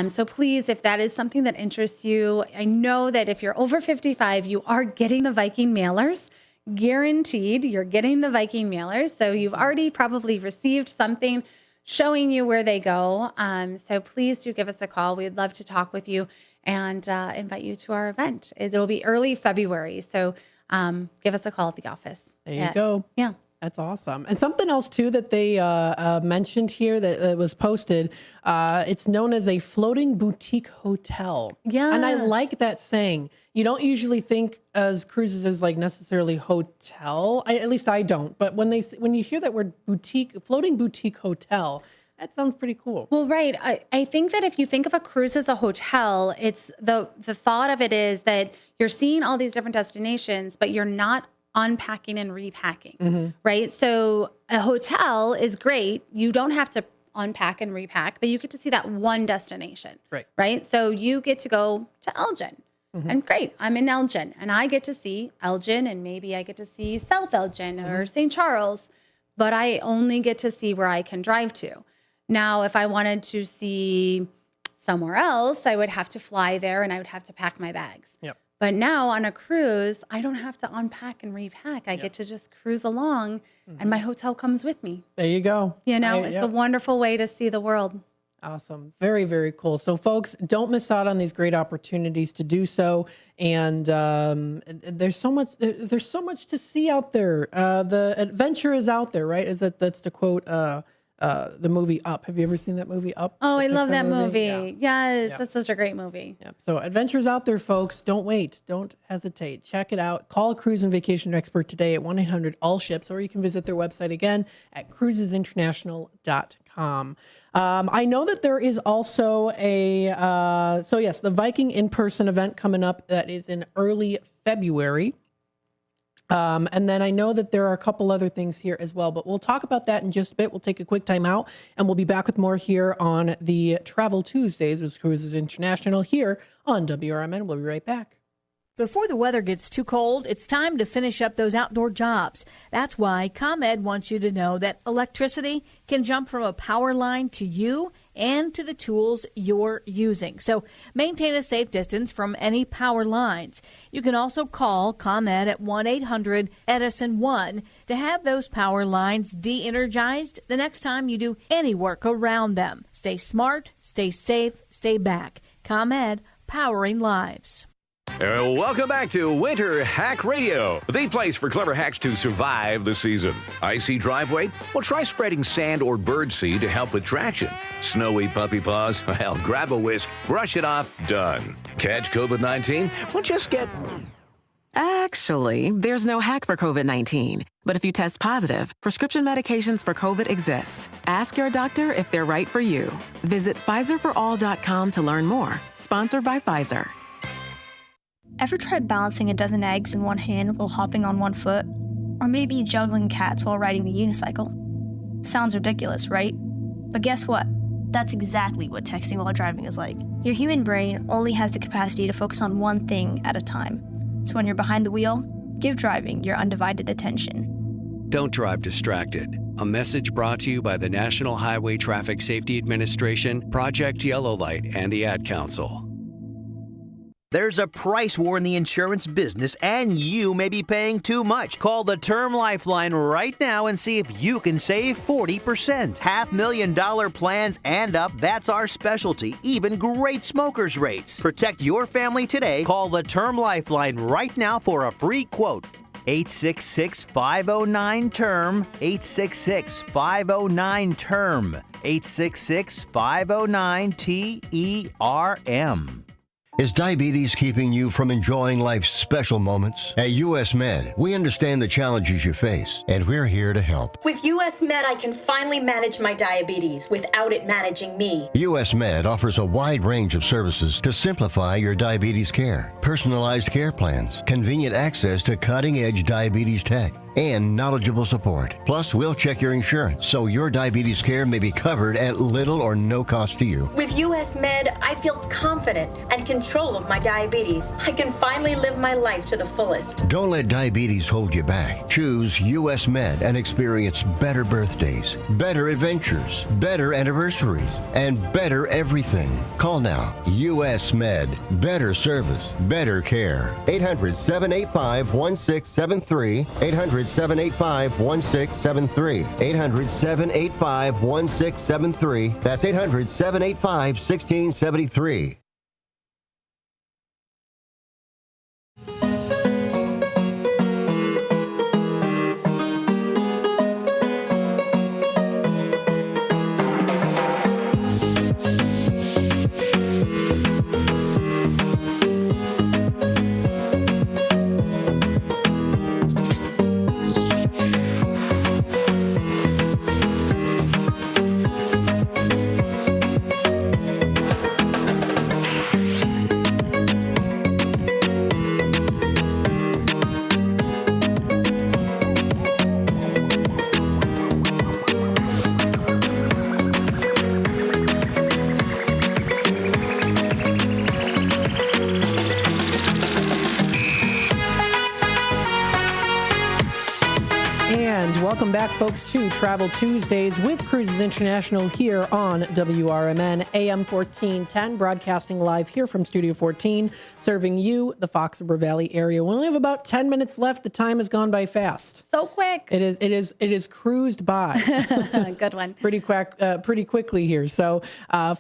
So please, if that is something that interests you, I know that if you're over 55, you are getting the Viking mailers. Guaranteed, you're getting the Viking mailers. So you've already probably received something showing you where they go. So please do give us a call. We'd love to talk with you and invite you to our event. It'll be early February. So give us a call at the office. There you go. Yeah. That's awesome. And something else, too, that they mentioned here that was posted, it's known as a floating boutique hotel. Yeah. And I like that saying. You don't usually think as cruises as like necessarily hotel. At least I don't. But when you hear that word boutique, floating boutique hotel, that sounds pretty cool. Well, right. I think that if you think of a cruise as a hotel, it's the thought of it is that you're seeing all these different destinations, but you're not unpacking and repacking, right? So a hotel is great. You don't have to unpack and repack, but you get to see that one destination, right? So you get to go to Elgin. And great, I'm in Elgin, and I get to see Elgin, and maybe I get to see South Elgin or St. Charles, but I only get to see where I can drive to. Now, if I wanted to see somewhere else, I would have to fly there, and I would have to pack my bags. Yep. But now on a cruise, I don't have to unpack and repack. I get to just cruise along, and my hotel comes with me. There you go. It's a wonderful way to see the world. Awesome. Very, very cool. So folks, don't miss out on these great opportunities to do so. And there's so much to see out there. The adventure is out there, right? That's the quote, the movie Up. Have you ever seen that movie Up? Oh, I love that movie. Yeah. Yes, that's such a great movie. Yep. So adventure's out there, folks. Don't wait. Don't hesitate. Check it out. Call a cruise and vacation expert today at 1-800-ALL-SHIPS, or you can visit their website again at cruisesinternational.com. I know that there is also the Viking in-person event coming up that is in early February. And then I know that there are a couple other things here as well, but we'll talk about that in just a bit. We'll take a quick time out, and we'll be back with more here on the Travel Tuesdays with Cruises International here on WRMN. We'll be right back. Before the weather gets too cold, it's time to finish up those outdoor jobs. That's why ComEd wants you to know that electricity can jump from a power line to you and to the tools you're using. So maintain a safe distance from any power lines. You can also call ComEd at 1-800-EDISON-1 to have those power lines de-energized the next time you do any work around them. Stay smart, stay safe, stay back. ComEd, powering lives. Welcome back to Winter Hack Radio, the place for clever hacks to survive the season. Icy driveway? Well, try spreading sand or birdseed to help with traction. Snowy puppy paws? Well, grab a whisk, brush it off, done. Catch COVID-19? Well, just get... Actually, there's no hack for COVID-19. But if you test positive, prescription medications for COVID exist. Ask your doctor if they're right for you. Visit PfizerForAll.com to learn more. Sponsored by Pfizer. Ever tried balancing a dozen eggs in one hand while hopping on one foot? Or maybe juggling cats while riding the unicycle? Sounds ridiculous, right? But guess what? That's exactly what texting while driving is like. Your human brain only has the capacity to focus on one thing at a time. So when you're behind the wheel, give driving your undivided attention. Don't drive distracted. A message brought to you by the National Highway Traffic Safety Administration, Project Yellow Light, and the Ad Council. There's a price war in the insurance business, and you may be paying too much. Call the Term Lifeline right now and see if you can save 40%. $500,000 plans and up, that's our specialty. Even great smokers' rates. Protect your family today. Call the Term Lifeline right now for a free quote. 866-509-TERM. 866-509-TERM. 866-509-TERM. Is diabetes keeping you from enjoying life's special moments? At US Med, we understand the challenges you face, and we're here to help. With US Med, I can finally manage my diabetes without it managing me. US Med offers a wide range of services to simplify your diabetes care. Personalized care plans, convenient access to cutting-edge diabetes tech, and knowledgeable support. Plus, we'll check your insurance so your diabetes care may be covered at little or no cost to you. With US Med, I feel confident and control of my diabetes. I can finally live my life to the fullest. Don't let diabetes hold you back. Choose US Med and experience better birthdays, better adventures, better anniversaries, and better everything. Call now. US Med. Better service, better care. 800-785-1673. 800-785-1673. 800-785-1673. That's 800-785-1673. Welcome back, folks, to Travel Tuesdays with Cruises International here on WRMN AM 1410, broadcasting live here from Studio 14, serving you, the Fox River Valley area. We only have about 10 minutes left. The time has gone by fast. So quick. It is cruised by. Good one. Pretty quickly here. So,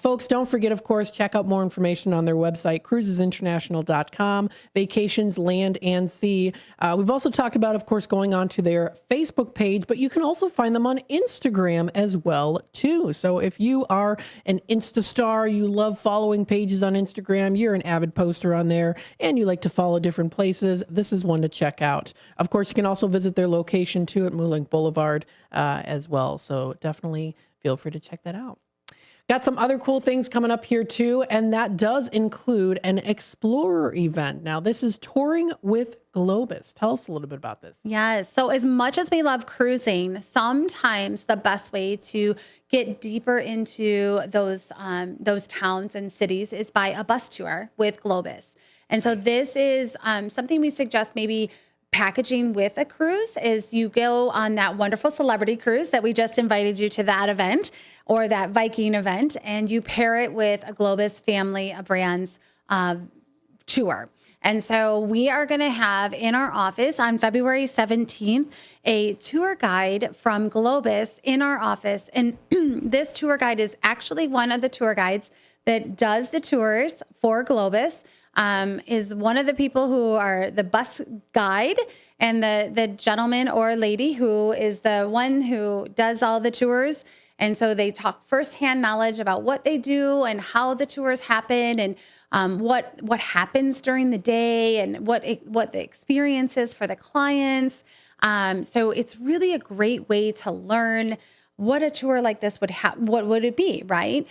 folks, don't forget, of course, check out more information on their website, cruisesinternational.com, vacations, land, and sea. We've also talked about, of course, going on to their Facebook page, but you can also find them on Instagram as well, too. So if you are an Insta star, you love following pages on Instagram, you're an avid poster on there, and you like to follow different places, this is one to check out. Of course, you can also visit their location, too, at Moolink Boulevard as well. So definitely feel free to check that out. Got some other cool things coming up here, too, and that does include an Explorer event. Now, this is touring with Globus. Tell us a little bit about this. Yes. So as much as we love cruising, sometimes the best way to get deeper into those towns and cities is by a bus tour with Globus. And so this is something we suggest maybe packaging with a cruise is you go on that wonderful celebrity cruise that we just invited you to that event or that Viking event, and you pair it with a Globus family of brands tour. And so we are going to have in our office on February 17th, a tour guide from Globus in our office. And this tour guide is actually one of the tour guides that does the tours for Globus is one of the people who are the bus guide, and the gentleman or lady who is the one who does all the tours. And so they talk firsthand knowledge about what they do and how the tours happen, and what happens during the day, and what the experience is for the clients. So it's really a great way to learn what a tour like this what would it be, right?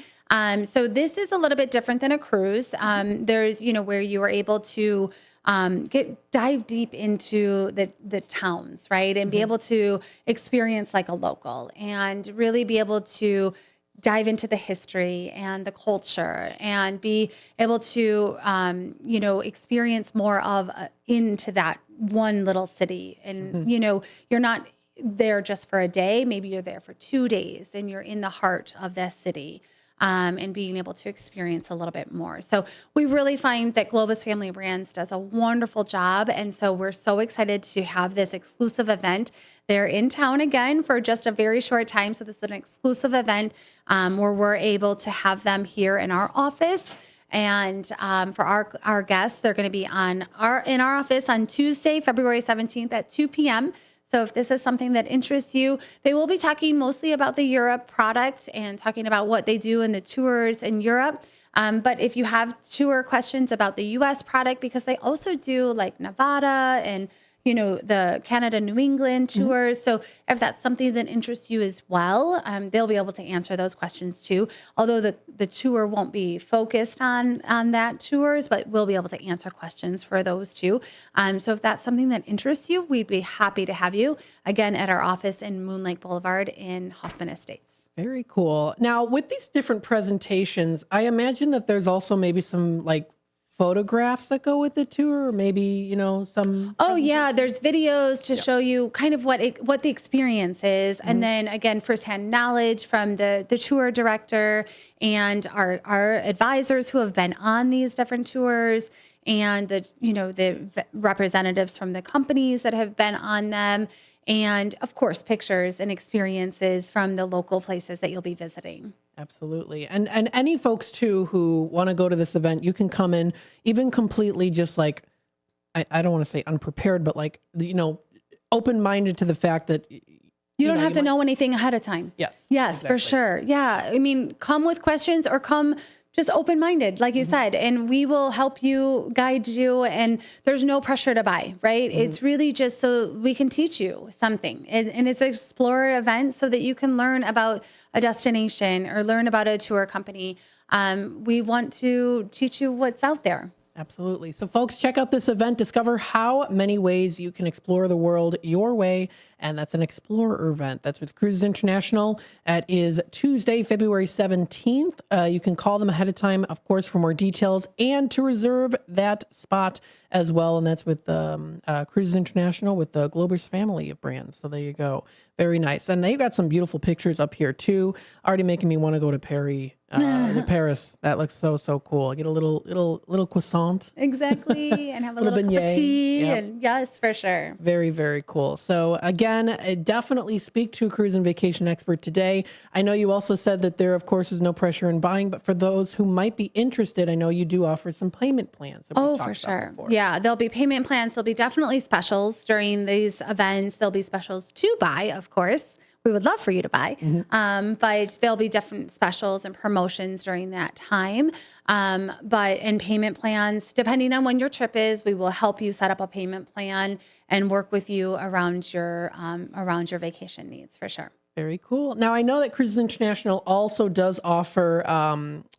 So this is a little bit different than a cruise. There's, where you are able to dive deep into the towns, right? And be able to experience like a local, and really be able to dive into the history and the culture, and be able to, experience more of into that one little city. And, you're not there just for a day. Maybe you're there for 2 days, and you're in the heart of that city. And being able to experience a little bit more. So we really find that Globus Family Brands does a wonderful job. And so we're so excited to have this exclusive event. They're in town again for just a very short time. So this is an exclusive event where we're able to have them here in our office. And for our guests, they're going to be in our office on Tuesday, February 17th at 2 p.m. So if this is something that interests you, they will be talking mostly about the Europe product and talking about what they do in the tours in Europe. But if you have tour questions about the U.S. product, because they also do like Nevada and, the Canada, New England tours. So if that's something that interests you as well, they'll be able to answer those questions too. Although the tour won't be focused on that tours, but we'll be able to answer questions for those too. So if that's something that interests you, we'd be happy to have you again at our office in Moon Lake Boulevard in Hoffman Estates. Very cool. Now, with these different presentations, I imagine that there's also maybe some like photographs that go with the tour, or maybe, some. Oh yeah, there's videos to show you kind of what the experience is, and then again, firsthand knowledge from the tour director and our advisors who have been on these different tours, and the representatives from the companies that have been on them, and of course pictures and experiences from the local places that you'll be visiting. Absolutely. And any folks too who want to go to this event, you can come in even completely just like, I don't want to say unprepared, but like, open-minded to the fact that you don't have to know anything ahead of time. Yes. Yes, exactly. for sure. Yeah. I mean, come with questions or come just open-minded, like you said, and we will help you, guide you, and there's no pressure to buy, right? It's really just so we can teach you something. And it's an explorer event so that you can learn about a destination or learn about a tour company. We want to teach you what's out there. Absolutely. So folks, check out this event. Discover how many ways you can explore the world your way. And that's an explorer event. That's with Cruises International. That is Tuesday, February 17th. You can call them ahead of time, of course, for more details and to reserve that spot as well. And that's with Cruises International with the Globus family of brands. So there you go. Very nice. And they've got some beautiful pictures up here too. Already making me want to go to Paris. That looks so cool. Get a little croissant. Exactly. And have a little cup of tea. Yep. And yes, for sure. Very, very cool. So again, definitely speak to a cruise and vacation expert today. I know you also said that there, of course, is no pressure in buying, but for those who might be interested, I know you do offer some payment plans. Oh, for sure. Yeah, there'll be payment plans. There'll be definitely specials during these events. There'll be specials to buy, of course. We would love for you to buy, but there'll be different specials and promotions during that time. And payment plans, depending on when your trip is, we will help you set up a payment plan and work with you around your vacation needs for sure. Very cool. Now, I know that Cruises International also does offer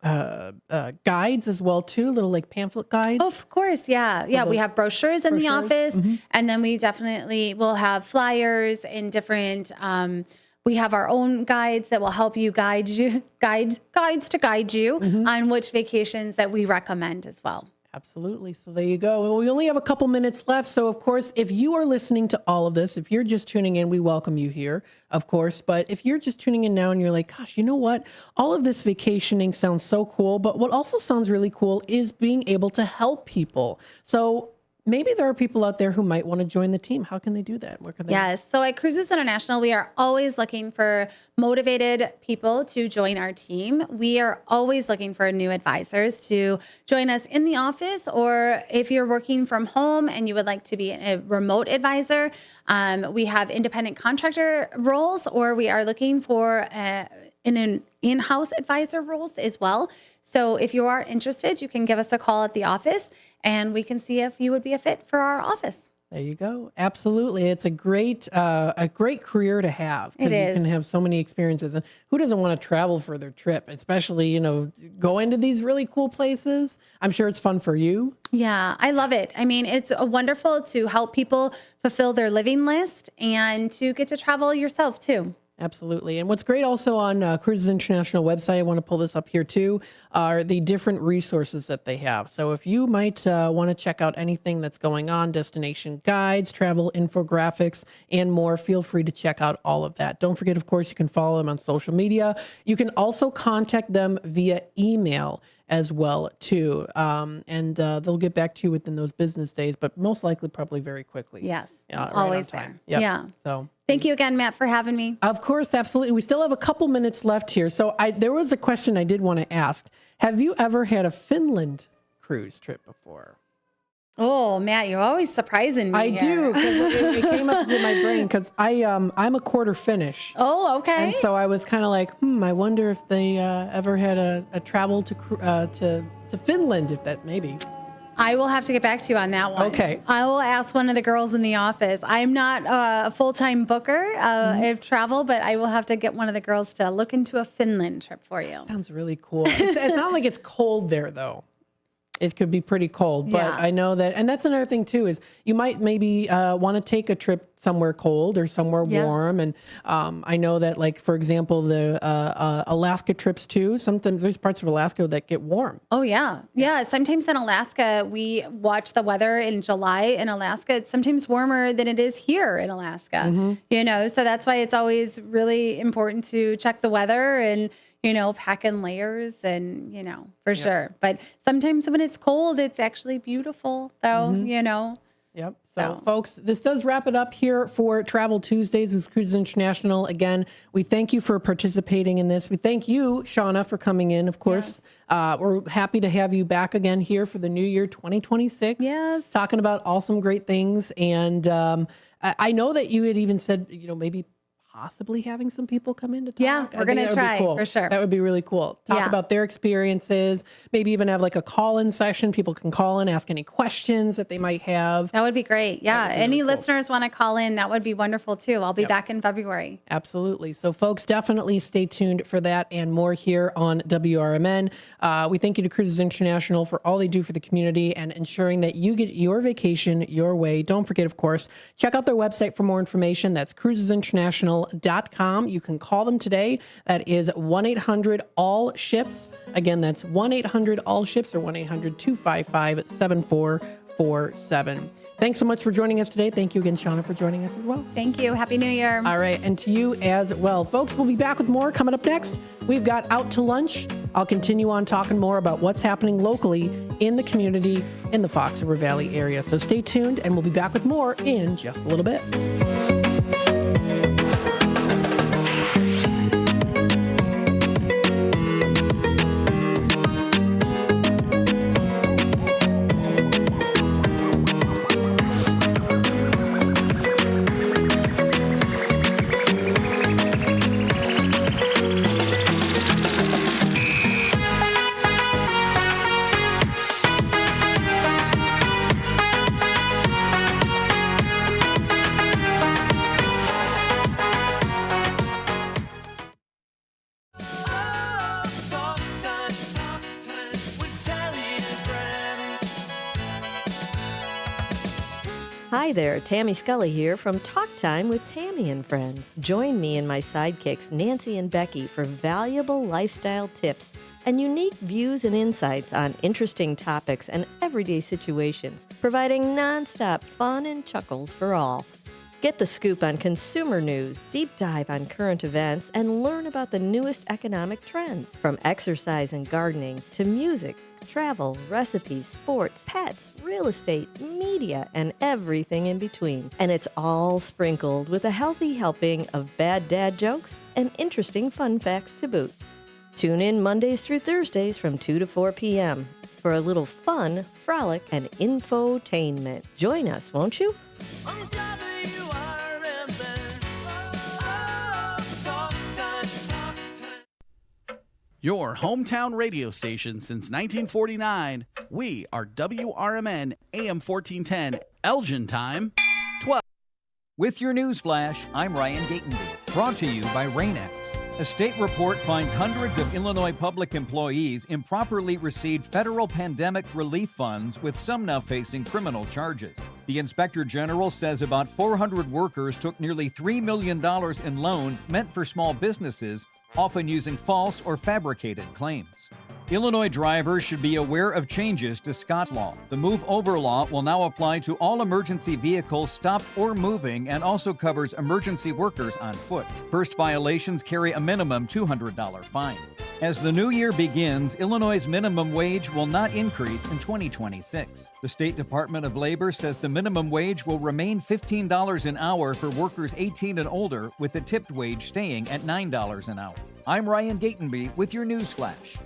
guides as well, too, little like pamphlet guides. Of course, yeah. So we have brochures in the office, and then we definitely will have flyers in different we have our own guides that will help you guides to guide you on which vacations that we recommend as well. Absolutely. So there you go. Well, we only have a couple minutes left. So, of course, if you are listening to all of this, if you're just tuning in, we welcome you here, of course. But if you're just tuning in now and you're like, gosh, you know what? All of this vacationing sounds so cool. But what also sounds really cool is being able to help people. So maybe there are people out there who might want to join the team. How can they do that? Where can they? Yes. So at Cruises International, we are always looking for motivated people to join our team. We are always looking for new advisors to join us in the office, or if you're working from home and you would like to be a remote advisor, we have independent contractor roles, or we are looking for an in-house advisor roles as well. So if you are interested, you can give us a call at the office and we can see if you would be a fit for our office. There you go. Absolutely. It's a great career to have, because It you can is. have so many experiences. And who doesn't want to travel for their trip, especially, go into these really cool places? I'm sure it's fun for you. Yeah, I love it. I mean, it's wonderful to help people fulfill their living list and to get to travel yourself too. Absolutely. And what's great also on Cruises International website, I want to pull this up here too, are the different resources that they have. So if you might want to check out anything that's going on, destination guides, travel infographics, and more, feel free to check out all of that. Don't forget, of course, you can follow them on social media. You can also contact them via email as well too. And they'll get back to you within those business days, but most likely probably very quickly. Yes, Yeah, right always on time. there. Yep. Yeah. So Thank you again, Matt, for having me. of course, absolutely. We still have a couple minutes left here. So there was a question I did want to ask. Have you ever had a Finland cruise trip before? Oh, Matt, you're always surprising me. I do, because it came up to my brain, because I'm a quarter Finnish. Oh, okay. And so I was kind of like, I wonder if they ever had a travel to Finland, if that maybe. I will have to get back to you on that one. Okay. I will ask one of the girls in the office. I'm not a full-time booker of travel, but I will have to get one of the girls to look into a Finland trip for you. Sounds really cool. It's not like it's cold there, though. It could be pretty cold, but Yeah. I know that, and that's another thing too, is you might maybe want to take a trip somewhere cold or somewhere Yeah. warm. And I know that, like, for example, the Alaska trips too, sometimes there's parts of Alaska that get warm. Oh, yeah. Yeah. Sometimes in Alaska, we watch the weather in July in Alaska. It's sometimes warmer than it is here in Alaska, so that's why it's always really important to check the weather and, pack in layers and, for sure. But sometimes when it's cold, it's actually beautiful though, Yep. So, folks, this does wrap it up here for Travel Tuesdays with Cruises International. Again, we thank you for participating in this. We thank you, Shauna, for coming in, of course. We're happy to have you back again here for the new year 2026. Yes. Talking about awesome, great things. And I know that you had even said, maybe possibly having some people come in to talk. Yeah, I we're think going that to would be try cool. for sure. That would be really cool. Talk Yeah. about their experiences, maybe even have like a call-in session. People can call in, ask any questions that they might have. That would be great. Yeah. That would be Any really cool. listeners want to call in, that would be wonderful too. I'll be Yep. back in February. Absolutely. So, folks, definitely stay tuned for that and more here on WRMN. We thank you to Cruises International for all they do for the community and ensuring that you get your vacation your way. Don't forget, of course, check out their website for more information. That's cruisesinternational.com. You can call them today. That is 1-800-ALL-SHIPS. Again, that's 1-800-ALL-SHIPS or 1-800-255-7447. Thanks so much for joining us today. Thank you again, Shauna, for joining us as well. Thank you. Happy New Year. All right, and to you as well. Folks, we'll be back with more coming up next. We've got Out to Lunch. I'll continue on talking more about what's happening locally in the community in the Fox River Valley area. So stay tuned, and we'll be back with more in just a little bit. Hi there, Tammy Scully here from Talk Time with Tammy and Friends. Join me and my sidekicks, Nancy and Becky, for valuable lifestyle tips and unique views and insights on interesting topics and everyday situations, providing nonstop fun and chuckles for all. Get the scoop on consumer news, deep dive on current events, and learn about the newest economic trends. From exercise and gardening to music, travel, recipes, sports, pets, real estate, media, and everything in between. And it's all sprinkled with a healthy helping of bad dad jokes and interesting fun facts to boot. Tune in Mondays through Thursdays from 2 to 4 p.m. for a little fun, frolic, and infotainment. Join us, won't you? Your hometown radio station since 1949. We are WRMN AM 1410, Elgin time, 12. With your news flash, I'm Ryan Gatenby. Brought to you by Rain-X. A state report finds hundreds of Illinois public employees improperly received federal pandemic relief funds, with some now facing criminal charges. The Inspector General says about 400 workers took nearly $3 million in loans meant for small businesses, often using false or fabricated claims. Illinois drivers should be aware of changes to Scott Law. The Move Over Law will now apply to all emergency vehicles stopped or moving, and also covers emergency workers on foot. First violations carry a minimum $200 fine. As the new year begins, Illinois' minimum wage will not increase in 2026. The State Department of Labor says the minimum wage will remain $15 an hour for workers 18 and older, with the tipped wage staying at $9 an hour. I'm Ryan Gatenby with your news flash.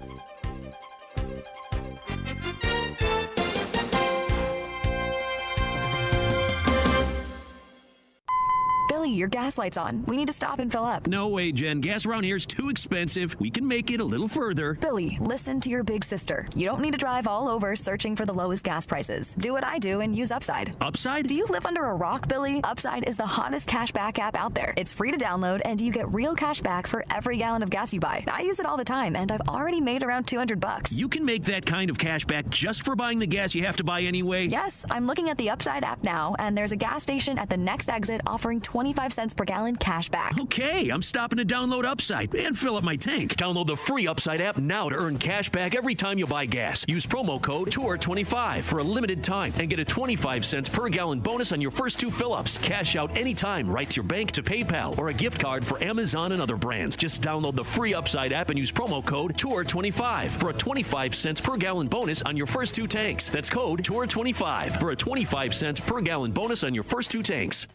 Billy, your gas light's on. We need to stop and fill up. No way, Jen. Gas around here is too expensive. We can make it a little further. Billy, listen to your big sister. You don't need to drive all over searching for the lowest gas prices. Do what I do and use Upside. Upside? Do you live under a rock, Billy? Upside is the hottest cash back app out there. It's free to download, and you get real cash back for every gallon of gas you buy. I use it all the time, and I've already made around $200. You can make that kind of cash back just for buying the gas you have to buy anyway? Yes, I'm looking at the Upside app now, and there's a gas station at the next exit offering 25 cents per gallon cash back. Okay, I'm stopping to download Upside and fill up my tank. Download the free Upside app now to earn cash back every time you buy gas. Use promo code TOUR25 for a limited time and get a 25 cents per gallon bonus on your first 2 fill-ups. Cash out anytime right to your bank, to PayPal, or a gift card for Amazon and other brands. Just download the free Upside app and use promo code TOUR25 for a 25 cents per gallon bonus on your first 2 tanks. That's code TOUR25 for a 25 cents per gallon bonus on your first 2 tanks.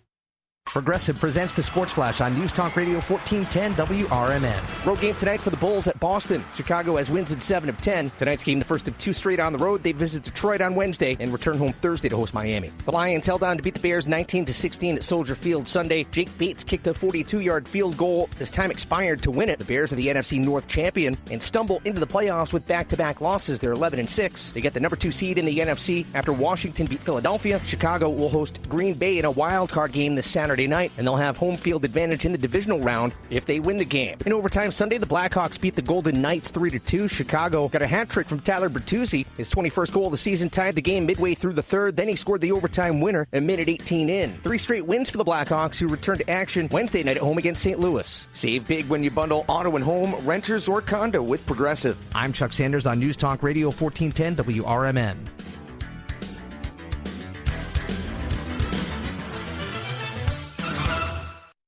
Progressive presents the Sports Flash on News Talk Radio 1410 WRMN. Road game tonight for the Bulls at Boston. Chicago has wins in 7 of 10. Tonight's game, the first of 2 straight on the road. They visit Detroit on Wednesday and return home Thursday to host Miami. The Lions held on to beat the Bears 19-16 at Soldier Field Sunday. Jake Bates kicked a 42-yard field goal. His time expired to win it. The Bears are the NFC North champion and stumble into the playoffs with back-to-back losses. They're 11-6. They get the number 2 seed in the NFC after Washington beat Philadelphia. Chicago will host Green Bay in a wild card game this Saturday night, and they'll have home field advantage in the divisional round if they win the game. In overtime Sunday, the Blackhawks beat the Golden Knights 3-2. Chicago got a hat trick from Tyler Bertuzzi. His 21st goal of the season tied the game midway through the third. Then he scored the overtime winner a minute 18 in. 3 straight wins for the Blackhawks, who return to action Wednesday night at home against St. Louis. Save big when you bundle auto and home, renters, or condo with Progressive. I'm Chuck Sanders on News Talk Radio 1410 WRMN.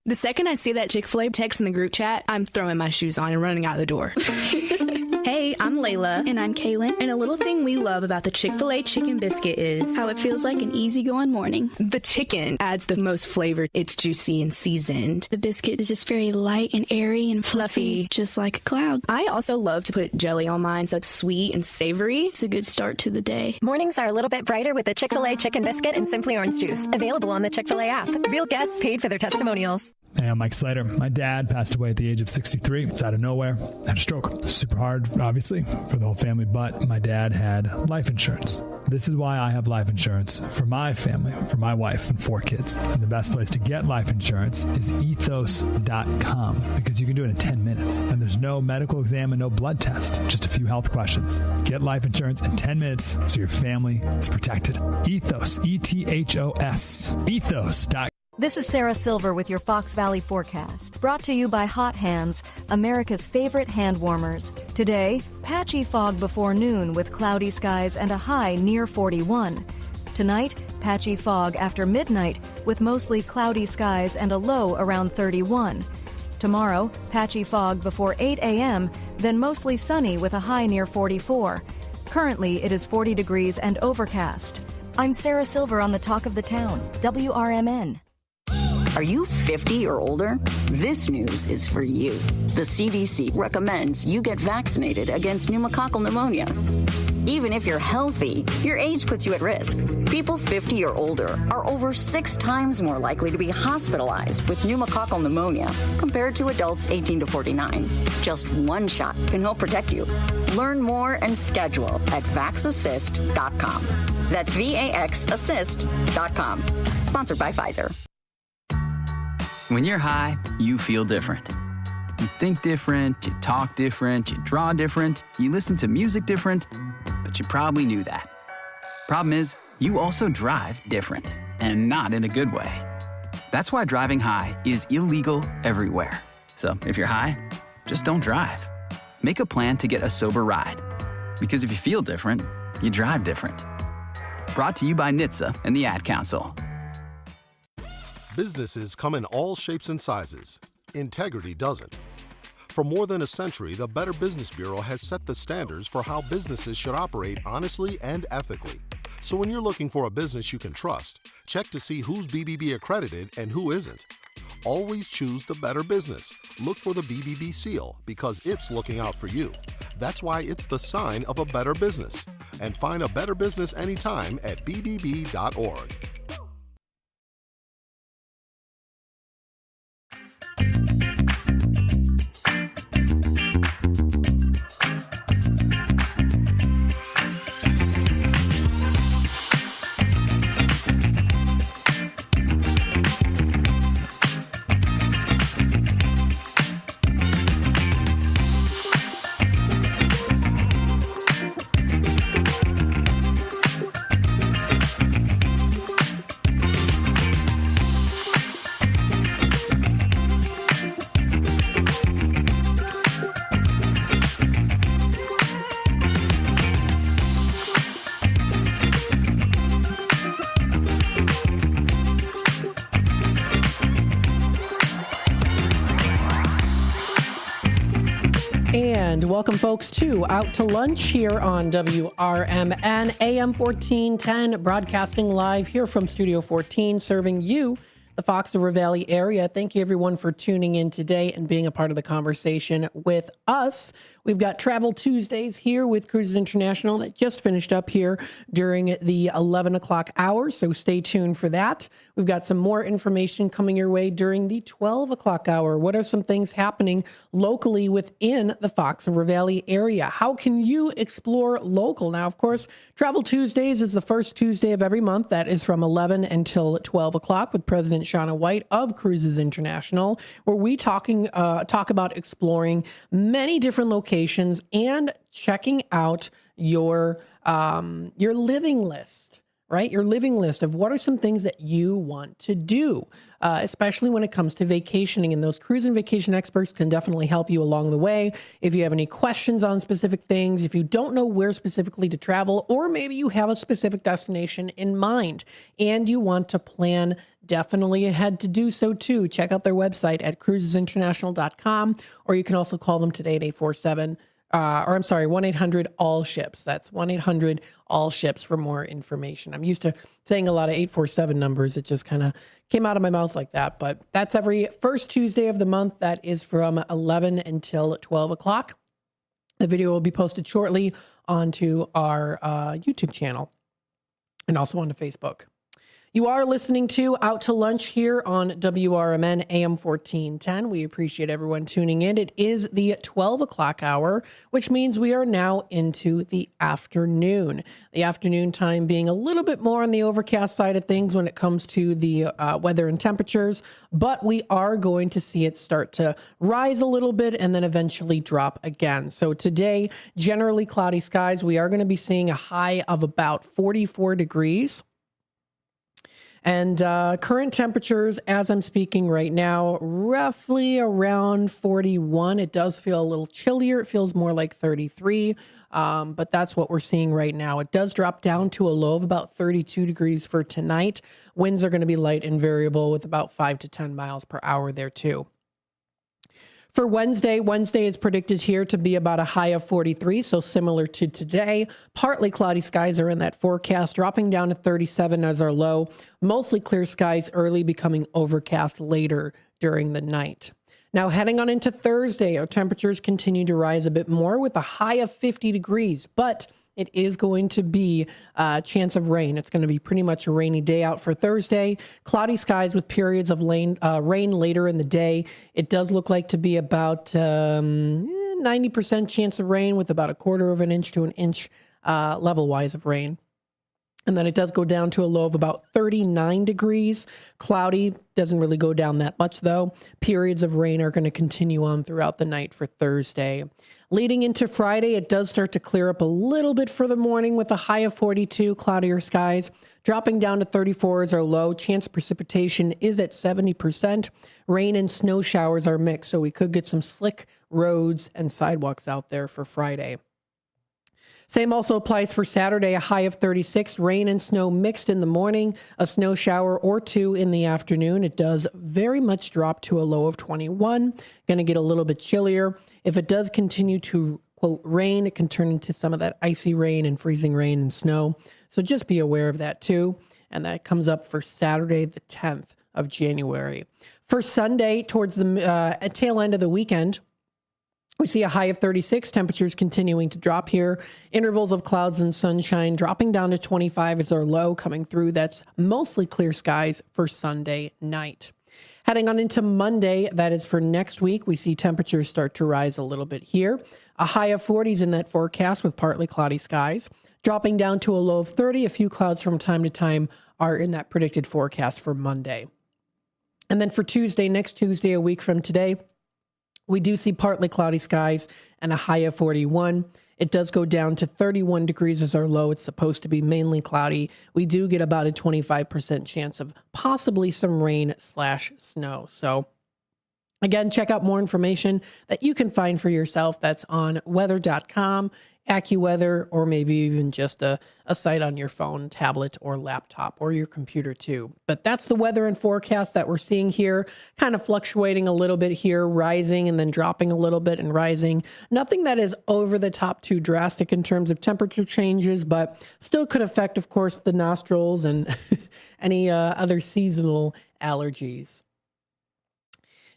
The second I see that Chick-fil-A text in the group chat, I'm throwing my shoes on and running out the door. Hey, I'm Layla. And I'm Kaylin. And a little thing we love about the Chick-fil-A chicken biscuit is how it feels like an easygoing morning. The chicken adds the most flavor. It's juicy and seasoned. The biscuit is just very light and airy and fluffy, just like a cloud. I also love to put jelly on mine, so it's sweet and savory. It's a good start to the day. Mornings are a little bit brighter with the Chick-fil-A chicken biscuit and Simply Orange Juice. Available on the Chick-fil-A app. Real guests paid for their testimonials. Hey, I'm Mike Slater. My dad passed away at the age of 63. It's out of nowhere. Had a stroke. Super hard, obviously, for the whole family, but my dad had life insurance. This is why I have life insurance for my family, for my wife and 4 kids. And the best place to get life insurance is ethos.com, because you can do it in 10 minutes. And there's no medical exam and no blood test, just a few health questions. Get life insurance in 10 minutes so your family is protected. Ethos, E-T-H-O-S, ethos.com. This is Sarah Silver with your Fox Valley forecast, brought to you by Hot Hands, America's favorite hand warmers. Today, patchy fog before noon with cloudy skies and a high near 41. Tonight, patchy fog after midnight with mostly cloudy skies and a low around 31. Tomorrow, patchy fog before 8 a.m., then mostly sunny with a high near 44. Currently, it is 40 degrees and overcast. I'm Sarah Silver on the Talk of the Town, WRMN. Are you 50 or older? This news is for you. The CDC recommends you get vaccinated against pneumococcal pneumonia. Even if you're healthy, your age puts you at risk. People 50 or older are over 6 times more likely to be hospitalized with pneumococcal pneumonia compared to adults 18 to 49. Just one shot can help protect you. Learn more and schedule at vaxassist.com. That's VAXassist.com. Sponsored by Pfizer. When you're high, you feel different. You think different, you talk different, you draw different, you listen to music different, but you probably knew that. Problem is, you also drive different, and not in a good way. That's why driving high is illegal everywhere. So if you're high, just don't drive. Make a plan to get a sober ride. Because if you feel different, you drive different. Brought to you by NHTSA and the Ad Council. Businesses come in all shapes and sizes. Integrity doesn't. For more than a century, the Better Business Bureau has set the standards for how businesses should operate honestly and ethically. So when you're looking for a business you can trust, check to see who's BBB accredited and who isn't. Always choose the Better Business. Look for the BBB seal because it's looking out for you. That's why it's the sign of a better business. And find a better business anytime at bbb.org. And welcome, folks, to Out to Lunch here on WRMN AM 1410, broadcasting live here from Studio 14, serving you, the Fox River Valley area. Thank you, everyone, for tuning in today and being a part of the conversation with us. We've got Travel Tuesdays here with Cruises International that just finished up here during the 11 o'clock hour, so stay tuned for that. We've got some more information coming your way during the 12 o'clock hour. What are some things happening locally within the Fox River Valley area? How can you explore local? Now, of course, Travel Tuesdays is the first Tuesday of every month. That is from 11 until 12 o'clock with President Shauna White of Cruises International, where we talk about exploring many different locations and checking out your living list, right? Your living list of what are some things that you want to do, especially when it comes to vacationing. And those cruise and vacation experts can definitely help you along the way. If you have any questions on specific things, if you don't know where specifically to travel, or maybe you have a specific destination in mind and you want to plan definitely ahead to do so too. Check out their website at cruisesinternational.com, or you can also call them today at 1-800-ALL-SHIPS. That's 1-800-ALL-SHIPS for more information. I'm used to saying a lot of 847 numbers. It just kind of came out of my mouth like that, but that's every first Tuesday of the month. That is from 11 until 12 o'clock. The video will be posted shortly onto our YouTube channel and also onto Facebook. You are listening to Out to Lunch here on WRMN AM 1410. We appreciate everyone tuning in. It is the 12 o'clock hour, which means we are now into the afternoon. The afternoon time being a little bit more on the overcast side of things when it comes to the weather and temperatures, but we are going to see it start to rise a little bit and then eventually drop again. So today, generally cloudy skies. We are going to be seeing a high of about 44 degrees. And current temperatures, as I'm speaking right now, roughly around 41. It does feel a little chillier. It feels more like 33. But that's what we're seeing right now. It does drop down to a low of about 32 degrees for tonight. Winds are going to be light and variable with about 5 to 10 miles per hour there too. For Wednesday is predicted here to be about a high of 43, so similar to today. Partly cloudy skies are in that forecast, dropping down to 37 as our low. Mostly clear skies early, becoming overcast later during the night. Now, heading on into Thursday, our temperatures continue to rise a bit more with a high of 50 degrees, but it is going to be a chance of rain. It's going to be pretty much a rainy day out for Thursday. Cloudy skies with periods of rain later in the day. It does look like to be about 90% chance of rain with about a quarter of an inch to an inch level-wise of rain. And then it does go down to a low of about 39 degrees. Cloudy, doesn't really go down that much though. Periods of rain are going to continue on throughout the night for Thursday. Leading into Friday, it does start to clear up a little bit for the morning with a high of 42, cloudier skies. Dropping down to 34 is our low. Chance of precipitation is at 70%. Rain and snow showers are mixed, so we could get some slick roads and sidewalks out there for Friday. Same also applies for Saturday, a high of 36, rain and snow mixed in the morning, a snow shower or two in the afternoon. It does very much drop to a low of 21, going to get a little bit chillier. If it does continue to, quote, rain, it can turn into some of that icy rain and freezing rain and snow. So just be aware of that too. And that comes up for Saturday, the 10th of January. For Sunday, towards the tail end of the weekend, we see a high of 36, temperatures continuing to drop here. Intervals of clouds and sunshine dropping down to 25 is our low coming through. That's mostly clear skies for Sunday night. Heading on into Monday, that is for next week, we see temperatures start to rise a little bit here. A high of 40s in that forecast with partly cloudy skies. Dropping down to a low of 30, a few clouds from time to time are in that predicted forecast for Monday. And then for Tuesday, next Tuesday, a week from today, we do see partly cloudy skies and a high of 41. It does go down to 31 degrees as our low. It's supposed to be mainly cloudy. We do get about a 25% chance of possibly some rain/snow. So again, check out more information that you can find for yourself. That's on weather.com, AccuWeather, or maybe even just a site on your phone, tablet, or laptop, or your computer too. But that's the weather and forecast that we're seeing here, kind of fluctuating a little bit here, rising and then dropping a little bit and rising. Nothing that is over the top too drastic in terms of temperature changes, but still could affect, of course, the nostrils and any other seasonal allergies.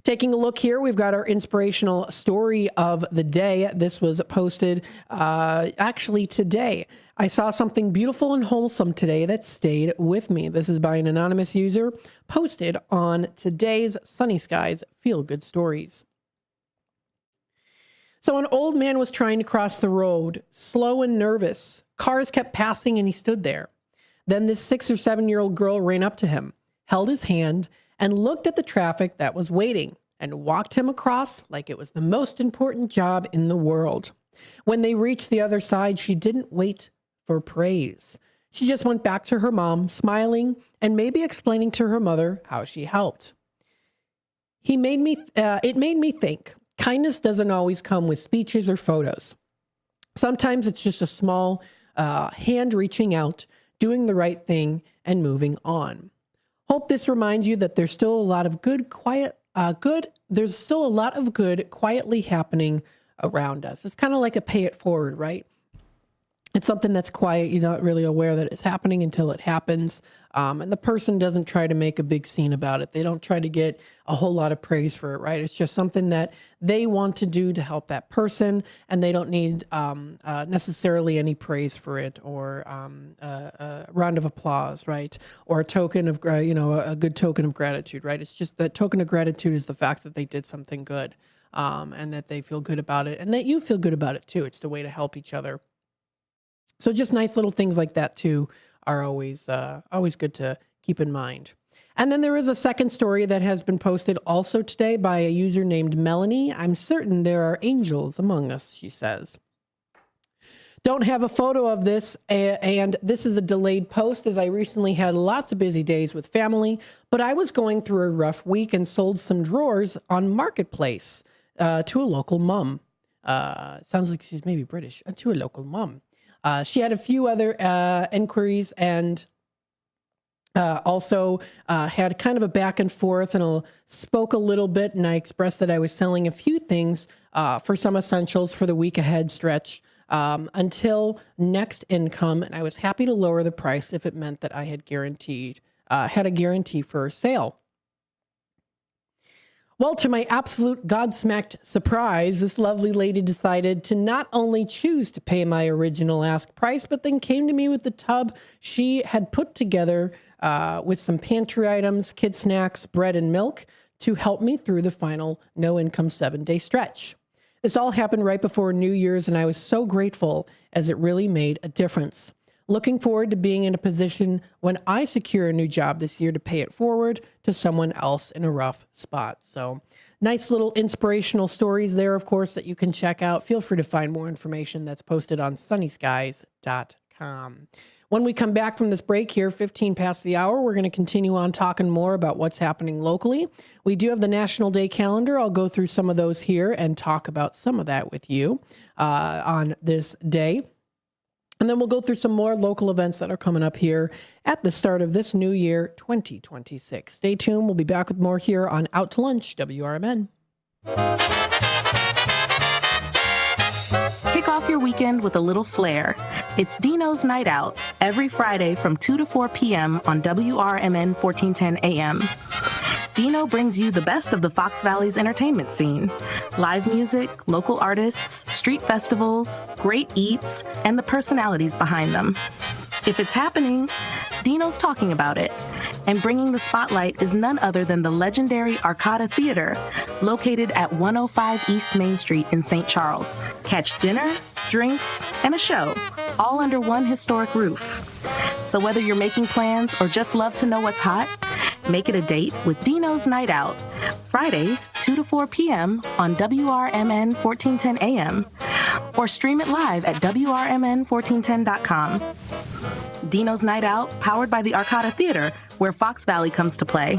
Taking a look here, we've got our inspirational story of the day. This was posted actually today. I saw something beautiful and wholesome today that stayed with me. This is by an anonymous user posted on today's Sunny Skies Feel Good Stories. So an old man was trying to cross the road, slow and nervous. Cars kept passing and he stood there. Then this 6 or 7 year old girl ran up to him, held his hand, and looked at the traffic that was waiting and walked him across like it was the most important job in the world. When they reached the other side, she didn't wait for praise. She just went back to her mom, smiling and maybe explaining to her mother how she helped. It made me think, kindness doesn't always come with speeches or photos. Sometimes it's just a small hand reaching out, doing the right thing, and moving on. Hope this reminds you that there's still a lot of good quietly happening around us. It's kind of like a pay it forward, right? It's something that's quiet. You're not really aware that it's happening until it happens. And the person doesn't try to make a big scene about it. They don't try to get a whole lot of praise for it, right? It's just something that they want to do to help that person, and they don't need necessarily any praise for it or a round of applause, right? Or a token of, a good token of gratitude, right? It's just that token of gratitude is the fact that they did something good and that they feel good about it and that you feel good about it too. It's the way to help each other. So just nice little things like that too are always good to keep in mind. And then there is a second story that has been posted also today by a user named Melanie. I'm certain there are angels among us, she says. Don't have a photo of this, and this is a delayed post as I recently had lots of busy days with family, but I was going through a rough week and sold some drawers on Marketplace to a local mom. Sounds like she's maybe British, to a local mom. She had a few other inquiries and also had kind of a back and forth, and I spoke a little bit, and I expressed that I was selling a few things for some essentials for the week ahead stretch until next income, and I was happy to lower the price if it meant that I had a guarantee for a sale. Well, to my absolute godsmacked surprise, this lovely lady decided to not only choose to pay my original ask price, but then came to me with the tub she had put together with some pantry items, kid snacks, bread, and milk to help me through the final no-income 7-day stretch. This all happened right before New Year's, and I was so grateful as it really made a difference. Looking forward to being in a position when I secure a new job this year to pay it forward to someone else in a rough spot. So nice little inspirational stories there, of course, that you can check out. Feel free to find more information that's posted on sunnyskies.com. When we come back from this break here, 15 past the hour, we're going to continue on talking more about what's happening locally. We do have the National Day calendar. I'll go through some of those here and talk about some of that with you on this day. And then we'll go through some more local events that are coming up here at the start of this new year, 2026. Stay tuned. We'll be back with more here on Out to Lunch, WRMN. Kick off your weekend with a little flair. It's Dino's Night Out, every Friday from 2 to 4 p.m. on WRMN 1410 AM. Dino brings you the best of the Fox Valley's entertainment scene. Live music, local artists, street festivals, great eats, and the personalities behind them. If it's happening, Dino's talking about it. And bringing the spotlight is none other than the legendary Arcada Theater, located at 105 East Main Street in St. Charles. Catch dinner, drinks, and a show, all under one historic roof. So whether you're making plans or just love to know what's hot, make it a date with Dino's Night Out, Fridays, 2 to 4 p.m. on WRMN 1410 AM, or stream it live at WRMN1410.com. Dino's Night Out, powered by the Arcada Theater, where Fox Valley comes to play.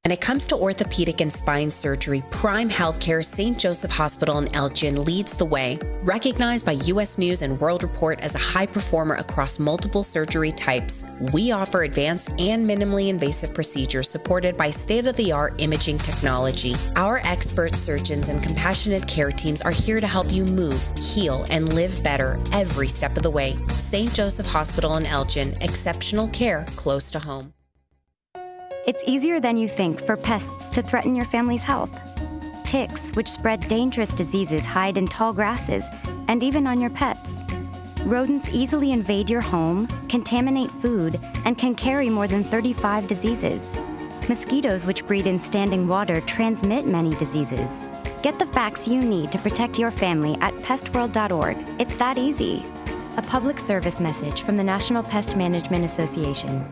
When it comes to orthopedic and spine surgery, Prime Healthcare St. Joseph Hospital in Elgin leads the way. Recognized by U.S. News and World Report as a high performer across multiple surgery types, we offer advanced and minimally invasive procedures supported by state-of-the-art imaging technology. Our expert surgeons and compassionate care teams are here to help you move, heal, and live better every step of the way. St. Joseph Hospital in Elgin, exceptional care close to home. It's easier than you think for pests to threaten your family's health. Ticks, which spread dangerous diseases, hide in tall grasses and even on your pets. Rodents easily invade your home, contaminate food, and can carry more than 35 diseases. Mosquitoes, which breed in standing water, transmit many diseases. Get the facts you need to protect your family at pestworld.org. It's that easy. A public service message from the National Pest Management Association.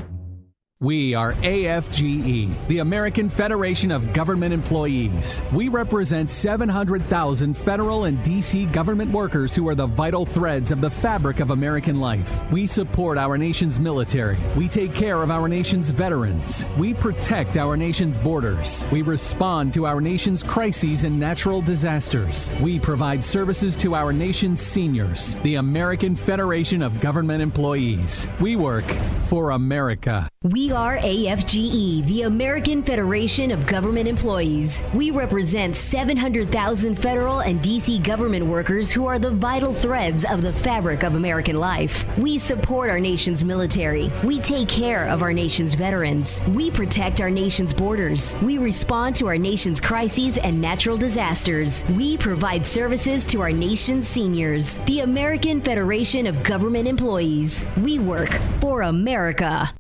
We are AFGE, the American Federation of Government Employees. We represent 700,000 federal and D.C. government workers who are the vital threads of the fabric of American life. We support our nation's military. We take care of our nation's veterans. We protect our nation's borders. We respond to our nation's crises and natural disasters. We provide services to our nation's seniors. The American Federation of Government Employees. We work for America. We are AFGE, the American Federation of Government Employees. We represent 700,000 federal and D.C. government workers who are the vital threads of the fabric of American life. We support our nation's military. We take care of our nation's veterans. We protect our nation's borders. We respond to our nation's crises and natural disasters. We provide services to our nation's seniors. The American Federation of Government Employees. We work for America.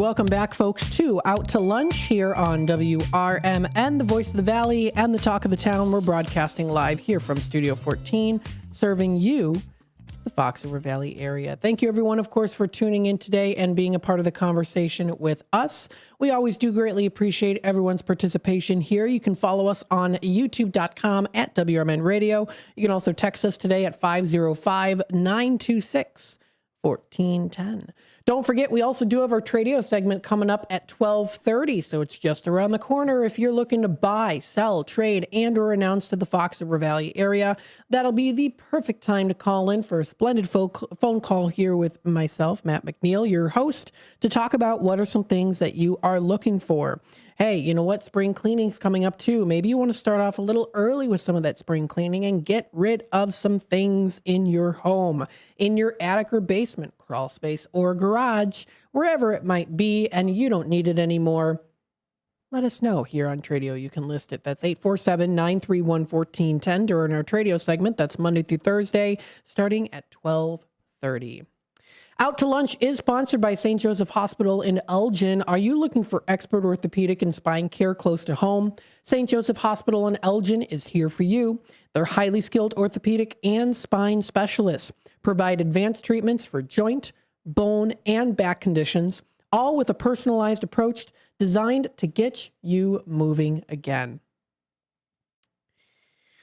Welcome back, folks, to Out to Lunch here on WRMN, the voice of the Valley and the talk of the town. We're broadcasting live here from Studio 14, serving you, the Fox River Valley area. Thank you, everyone, of course, for tuning in today and being a part of the conversation with us. We always do greatly appreciate everyone's participation here. You can follow us on youtube.com at WRMN Radio. You can also text us today at 505-926-1410. Don't forget, we also do have our Tradio segment coming up at 12:30, so it's just around the corner. If you're looking to buy, sell, trade, and or announce to the Fox River Valley area, that'll be the perfect time to call in for a splendid phone call here with myself, Matt McNeil, your host, to talk about what are some things that you are looking for. Hey, you know what? Spring cleaning's coming up too. Maybe you want to start off a little early with some of that spring cleaning and get rid of some things in your home, in your attic or basement, crawl space or garage, wherever it might be, and you don't need it anymore. Let us know here on Tradio. You can list it. That's 847-931-1410 during our Tradio segment. That's Monday through Thursday, starting at 12:30. Out to Lunch is sponsored by St. Joseph Hospital in Elgin. Are you looking for expert orthopedic and spine care close to home? St. Joseph Hospital in Elgin is here for you. They're highly skilled orthopedic and spine specialists, provide advanced treatments for joint, bone, and back conditions, all with a personalized approach designed to get you moving again.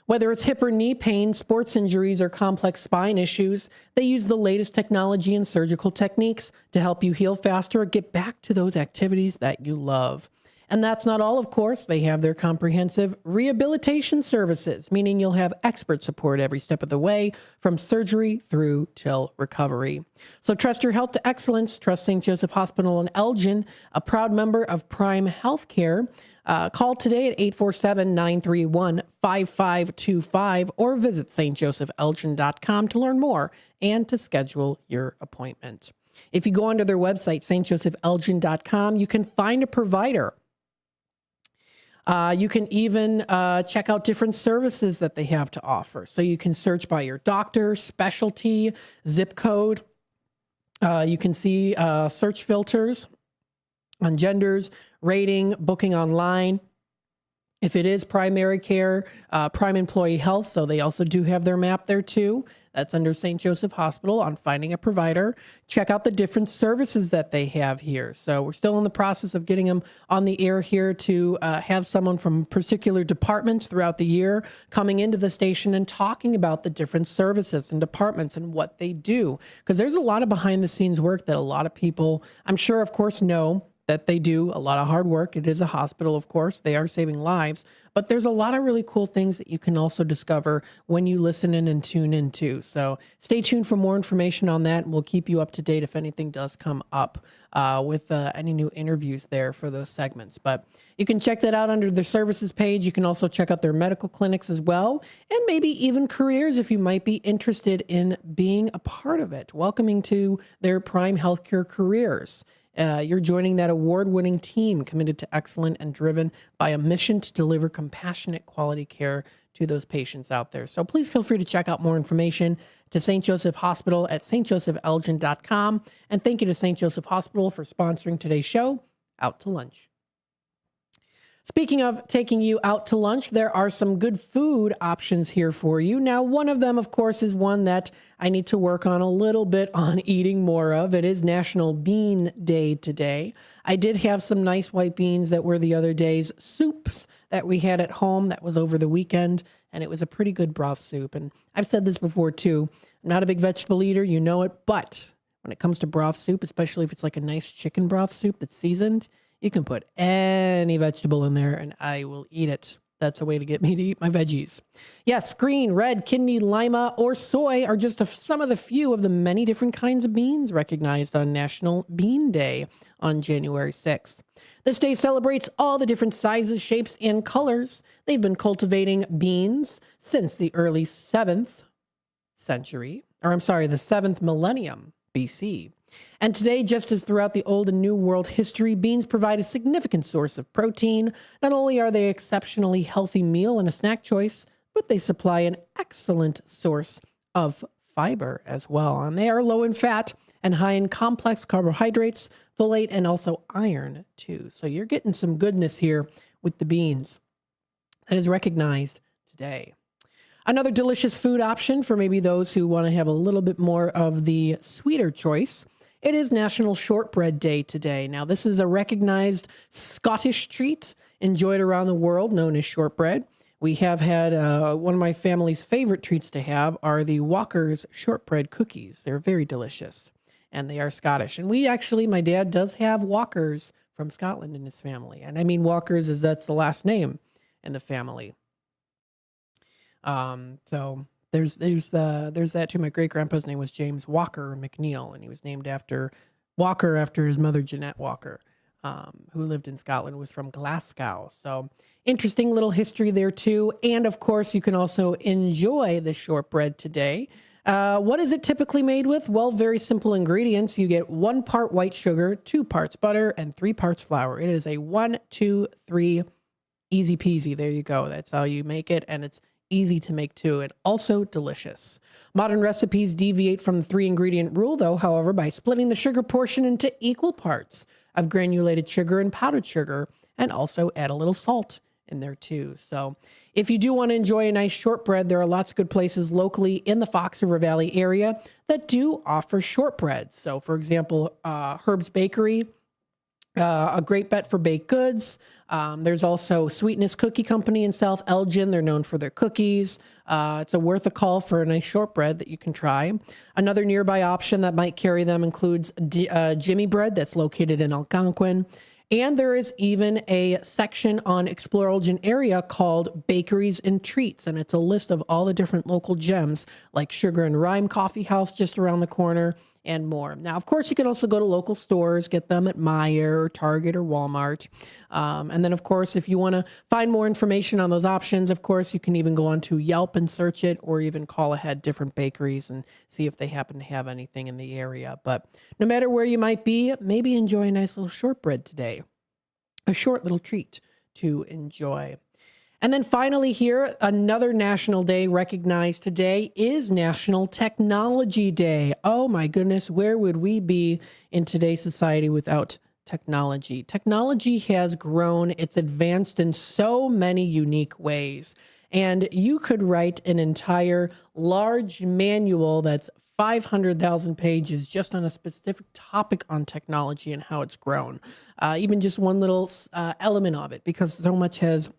Whether it's hip or knee pain, sports injuries, or complex spine issues, they use the latest technology and surgical techniques to help you heal faster or get back to those activities that you love. And that's not all, of course. They have their comprehensive rehabilitation services, meaning you'll have expert support every step of the way, from surgery through till recovery. So trust your health to excellence. Trust St. Joseph Hospital in Elgin, a proud member of Prime Healthcare. Call today at 847-931-5525 or visit stjosephelgin.com to learn more and to schedule your appointment. If you go onto their website, stjosephelgin.com, you can find a provider. You can even check out different services that they have to offer. So you can search by your doctor, specialty, zip code. You can see search filters on genders, rating, booking online. If it is primary care, Prime Employee Health, so they also do have their map there too. That's under St. Joseph Hospital on finding a provider. Check out the different services that they have here. So we're still in the process of getting them on the air here to have someone from particular departments throughout the year coming into the station and talking about the different services and departments and what they do. Because there's a lot of behind the scenes work that a lot of people, I'm sure, of course, know that they do a lot of hard work. It is a hospital, of course. They are saving lives. But there's a lot of really cool things that you can also discover when you listen in and tune into. So stay tuned for more information on that. We'll keep you up to date if anything does come up with any new interviews there for those segments. But you can check that out under their services page. You can also check out their medical clinics as well, and maybe even careers if you might be interested in being a part of it. Welcoming to their Prime Healthcare Careers. You're joining that award-winning team committed to excellent and driven by a mission to deliver compassionate quality care to those patients out there. So please feel free to check out more information to St. Joseph Hospital at stjosephelgin.com. And thank you to St. Joseph Hospital for sponsoring today's show, Out to Lunch. Speaking of taking you out to lunch, there are some good food options here for you. Now, one of them, of course, is one that I need to work on a little bit on eating more of. It is National Bean Day today. I did have some nice white beans that were the other day's soups that we had at home. That was over the weekend, and it was a pretty good broth soup. And I've said this before, too. I'm not a big vegetable eater, you know it, but when it comes to broth soup, especially if it's like a nice chicken broth soup that's seasoned, you can put any vegetable in there and I will eat it. That's a way to get me to eat my veggies. Yes, green, red, kidney, lima, or soy are just some of the few of the many different kinds of beans recognized on National Bean Day on January 6th. This day celebrates all the different sizes, shapes, and colors. They've been cultivating beans since the early 7th millennium BC. And today, just as throughout the Old and New World history, beans provide a significant source of protein. Not only are they an exceptionally healthy meal and a snack choice, but they supply an excellent source of fiber as well. And they are low in fat and high in complex carbohydrates, folate, and also iron too. So you're getting some goodness here with the beans. That is recognized today. Another delicious food option for maybe those who want to have a little bit more of the sweeter choice. It is National Shortbread Day today. Now, this is a recognized Scottish treat enjoyed around the world known as shortbread. We have had one of my family's favorite treats to have are the Walker's shortbread cookies. They're very delicious, and they are Scottish. And my dad does have Walkers from Scotland in his family. And I mean Walkers as that's the last name in the family. So there's that too. My great grandpa's name was James Walker McNeil, and he was named after Walker after his mother Jeanette Walker, who lived in Scotland, was from Glasgow. So interesting little history there too. And of course, you can also enjoy the shortbread today. What is it typically made with? Well, very simple ingredients. You get 1 part white sugar, 2 parts butter, and 3 parts flour. It is a 1, 2, 3, easy peasy. There you go. That's how you make it, and it's easy to make too, and also delicious. Modern recipes deviate from the 3-ingredient rule, though, however, by splitting the sugar portion into equal parts of granulated sugar and powdered sugar, and also add a little salt in there too. So if you do want to enjoy a nice shortbread, there are lots of good places locally in the Fox River Valley area that do offer shortbread. So for example, Herb's Bakery, a great bet for baked goods. There's also Sweetness Cookie Company in South Elgin. They're known for their cookies. It's worth a call for a nice shortbread that you can try. Another nearby option that might carry them includes Jimmy Bread that's located in Algonquin. And there is even a section on Explore Elgin area called Bakeries and Treats. And it's a list of all the different local gems like Sugar and Rhyme Coffee House just around the corner and more. Now, of course, you can also go to local stores, get them at Meijer or Target or Walmart. And then, of course, if you want to find more information on those options, of course, you can even go onto Yelp and search it, or even call ahead different bakeries and see if they happen to have anything in the area. But no matter where you might be, maybe enjoy a nice little shortbread today. A short little treat to enjoy. And then finally here, another national day recognized today is National Technology Day. Oh my goodness, where would we be in today's society without technology? Technology has grown. It's advanced in so many unique ways. And you could write an entire large manual that's 500,000 pages just on a specific topic on technology and how it's grown. Even just one little element of it, because so much has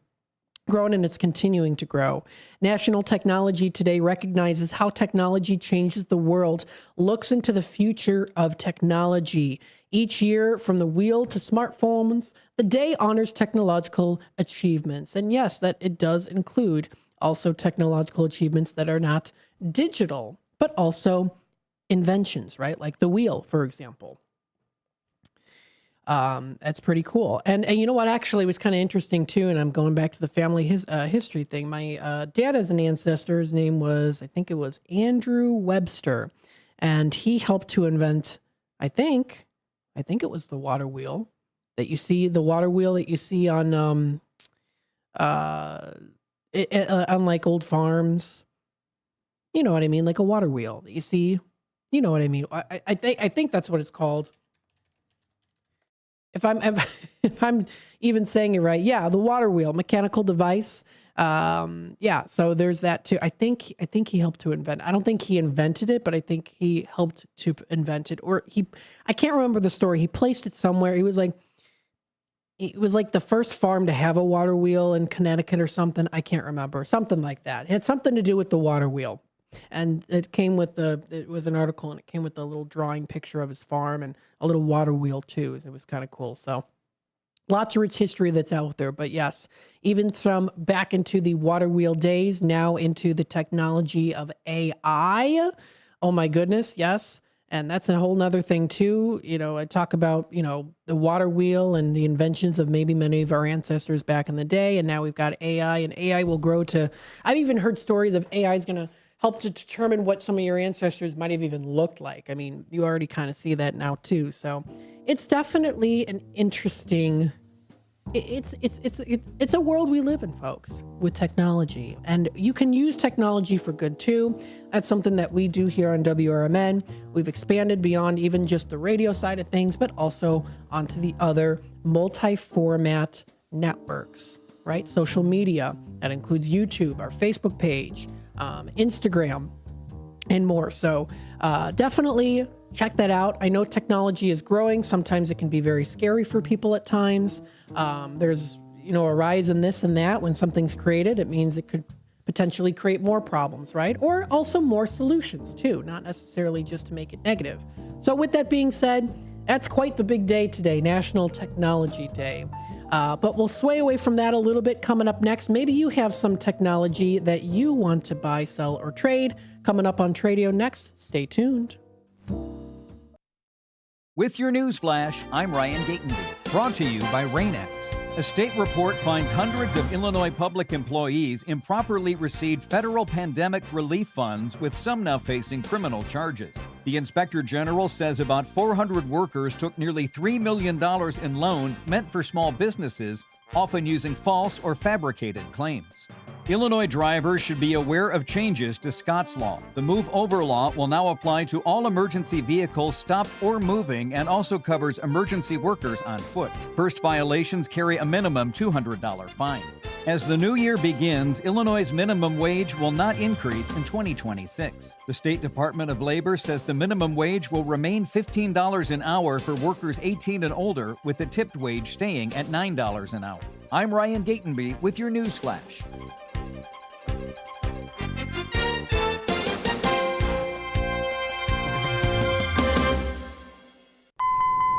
grown and it's continuing to grow. National Technology Today recognizes how technology changes the world, looks into the future of technology. Each year, from the wheel to smartphones, the day honors technological achievements. And yes, that it does include also technological achievements that are not digital, but also inventions, right? Like the wheel, for example. That's pretty cool. And you know what actually was kind of interesting too, and I'm going back to the family history thing. My dad has an ancestor. His name was, I think it was Andrew Webster, and he helped to invent, I think it was the water wheel that you see, on on like old farms. You know what I mean? Like a water wheel that you see. You know what I mean? I think that's what it's called. If I'm even saying it right, yeah, the water wheel, mechanical device. Yeah, so there's that too. I think he helped to invent. I don't think he invented it, but I think he helped to invent it. Or I can't remember the story. He placed it somewhere. It was like the first farm to have a water wheel in Connecticut or something. I can't remember. Something like that. It had something to do with the water wheel. And it came with it was an article, and it came with a little drawing picture of his farm and a little water wheel too. It was kind of cool. So lots of rich history that's out there. But yes, even from back into the water wheel days, now into the technology of AI. Oh my goodness, yes. And that's a whole nother thing too. You know, I talk about, the water wheel and the inventions of maybe many of our ancestors back in the day. And now we've got AI, and AI will grow to, I've even heard stories of AI is going to help to determine what some of your ancestors might have even looked like. I mean, you already kind of see that now too. So it's definitely an interesting it's a world we live in, folks, with technology, and you can use technology for good too. That's something that we do here on WRMN. We've expanded beyond even just the radio side of things, but also onto the other multi-format networks, right? Social media, that includes YouTube, our Facebook page, Instagram, and more. So definitely check that out. I know technology is growing. Sometimes it can be very scary for people at times. There's, a rise in this and that. When something's created, it means it could potentially create more problems, right? Or also more solutions too, not necessarily just to make it negative. So with that being said, that's quite the big day today, National Technology Day. But we'll sway away from that a little bit coming up next. Maybe you have some technology that you want to buy, sell, or trade. Coming up on Tradio next. Stay tuned. With your news flash, I'm Ryan Gatenby, brought to you by Rain-X. A state report finds hundreds of Illinois public employees improperly received federal pandemic relief funds, with some now facing criminal charges. The Inspector General says about 400 workers took nearly $3 million in loans meant for small businesses, often using false or fabricated claims. Illinois drivers should be aware of changes to Scott's Law. The Move Over Law will now apply to all emergency vehicles stopped or moving, and also covers emergency workers on foot. First violations carry a minimum $200 fine. As the new year begins, Illinois' minimum wage will not increase in 2026. The State Department of Labor says the minimum wage will remain $15 an hour for workers 18 and older, with the tipped wage staying at $9 an hour. I'm Ryan Gatenby with your news flash.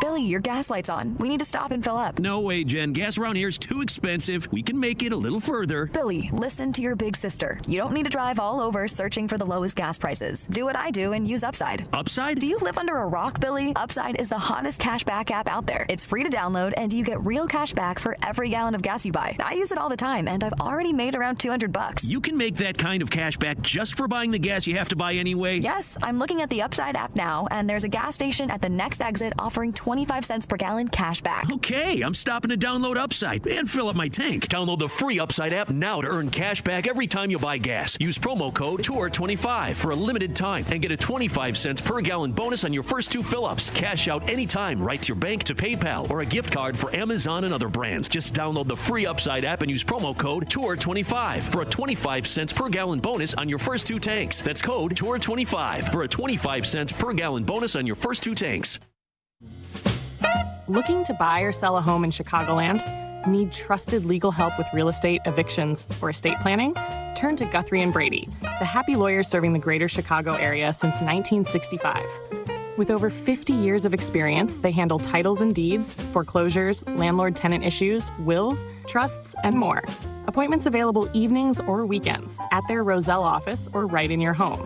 Billy, your gas light's on. We need to stop and fill up. No way, Jen. Gas around here is too expensive. We can make it a little further. Billy, listen to your big sister. You don't need to drive all over searching for the lowest gas prices. Do what I do and use Upside. Upside? Do you live under a rock, Billy? Upside is the hottest cashback app out there. It's free to download, and you get real cash back for every gallon of gas you buy. I use it all the time, and I've already made around $200. You can make that kind of cash back just for buying the gas you have to buy anyway? Yes, I'm looking at the Upside app now, and there's a gas station at the next exit offering 25 cents per gallon cash back. Okay, I'm stopping to download Upside and fill up my tank. Download the free Upside app now to earn cash back every time you buy gas. Use promo code TOUR25 for a limited time and get a 25 cents per gallon bonus on your first 2 fill-ups. Cash out anytime right to your bank, to PayPal, or a gift card for Amazon and other brands. Just download the free Upside app and use promo code TOUR25 for a 25 cents per gallon bonus on your first 2 tanks. That's code TOUR25 for a 25 cents per gallon bonus on your first 2 tanks. Looking to buy or sell a home in Chicagoland? Need trusted legal help with real estate, evictions, or estate planning? Turn to Guthrie & Brady, the happy lawyers serving the greater Chicago area since 1965. With over 50 years of experience, they handle titles and deeds, foreclosures, landlord-tenant issues, wills, trusts, and more. Appointments available evenings or weekends at their Roselle office or right in your home.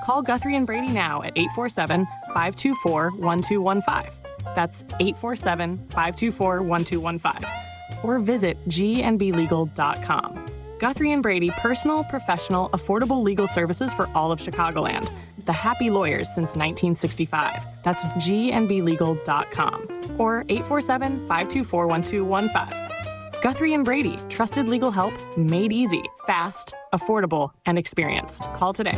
Call Guthrie & Brady now at 847-524-1215. That's 847-524-1215. Or visit gnblegal.com. Guthrie & Brady, personal, professional, affordable legal services for all of Chicagoland. The happy lawyers since 1965. That's gnblegal.com. Or 847-524-1215. Guthrie & Brady, trusted legal help made easy, fast, affordable, and experienced. Call today.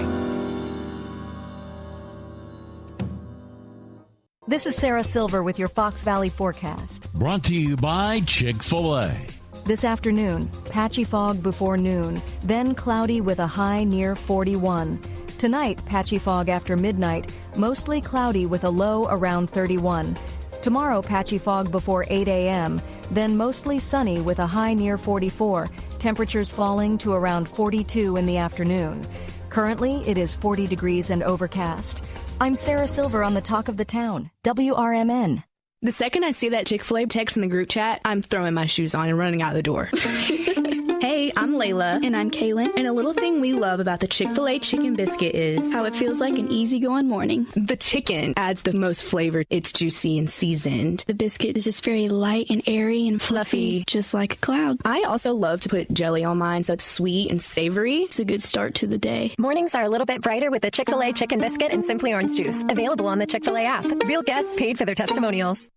This is Sarah Silver with your Fox Valley forecast. Brought to you by Chick-fil-A. This afternoon, patchy fog before noon, then cloudy with a high near 41. Tonight, patchy fog after midnight, mostly cloudy with a low around 31. Tomorrow, patchy fog before 8 a.m., then mostly sunny with a high near 44, temperatures falling to around 42 in the afternoon. Currently, it is 40 degrees and overcast. I'm Sarah Silver on the Talk of the Town, WRMN. The second I see that Chick-fil-A text in the group chat, I'm throwing my shoes on and running out the door. Hey, I'm Layla. And I'm Kaylin. And a little thing we love about the Chick-fil-A chicken biscuit is how it feels like an easygoing morning. The chicken adds the most flavor. It's juicy and seasoned. The biscuit is just very light and airy and fluffy, just like a cloud. I also love to put jelly on mine, so it's sweet and savory. It's a good start to the day. Mornings are a little bit brighter with the Chick-fil-A chicken biscuit and Simply Orange Juice. Available on the Chick-fil-A app. Real guests paid for their testimonials.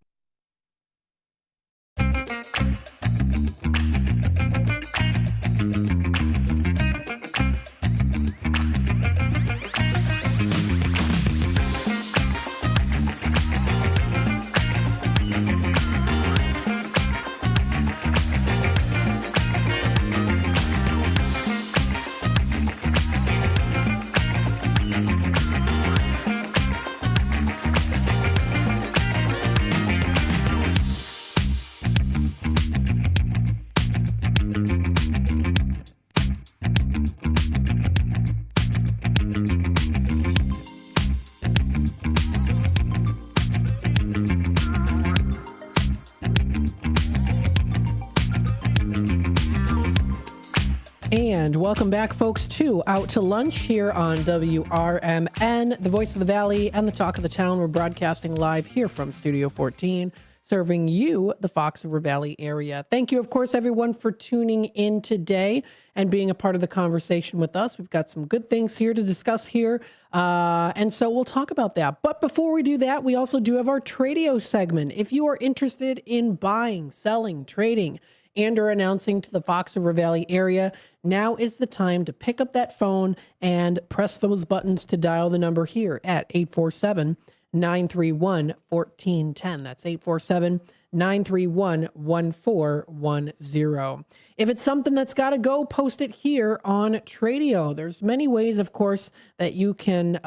And welcome back, folks, to Out to Lunch here on WRMN, the voice of the Valley and the talk of the town. We're broadcasting live here from Studio 14, serving you, the Fox River Valley area. Thank you, of course, everyone, for tuning in today and being a part of the conversation with us. We've got some good things here to discuss here, and so we'll talk about that. But before we do that, we also do have our Tradio segment. If you are interested in buying, selling, trading, and are announcing to the Fox River Valley area, now is the time to pick up that phone and press those buttons to dial the number here at 847-931-1410. That's 847-931-1410. If it's something that's got to go, post it here on Tradio. There's many ways, of course, that you can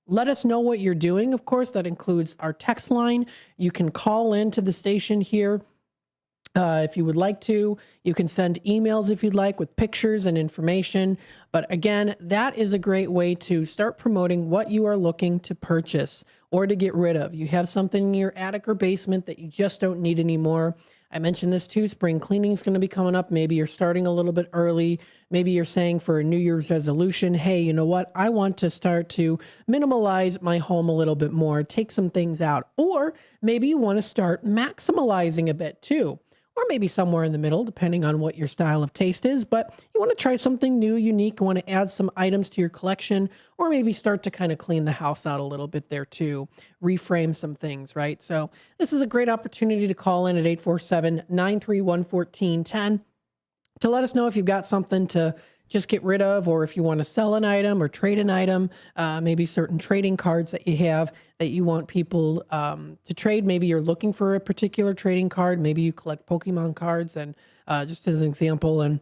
let us know what you're doing. Of course, that includes our text line. You can call in to the station here. If you would like to, you can send emails if you'd like with pictures and information. But again, that is a great way to start promoting what you are looking to purchase or to get rid of. You have something in your attic or basement that you just don't need anymore. I mentioned this too. Spring cleaning is going to be coming up. Maybe you're starting a little bit early. Maybe you're saying for a New Year's resolution, hey, you know what? I want to start to minimalize my home a little bit more, take some things out. Or maybe you want to start maximalizing a bit too. Or maybe somewhere in the middle, depending on what your style of taste is. But you want to try something new, unique. You want to add some items to your collection, or maybe start to kind of clean the house out a little bit there too. Reframe some things, right? So this is a great opportunity to call in at 847-931-1410 to let us know if you've got something to just get rid of, or if you want to sell an item or trade an item, maybe certain trading cards that you have that you want people to trade. Maybe you're looking for a particular trading card. Maybe you collect Pokemon cards, and just as an example, and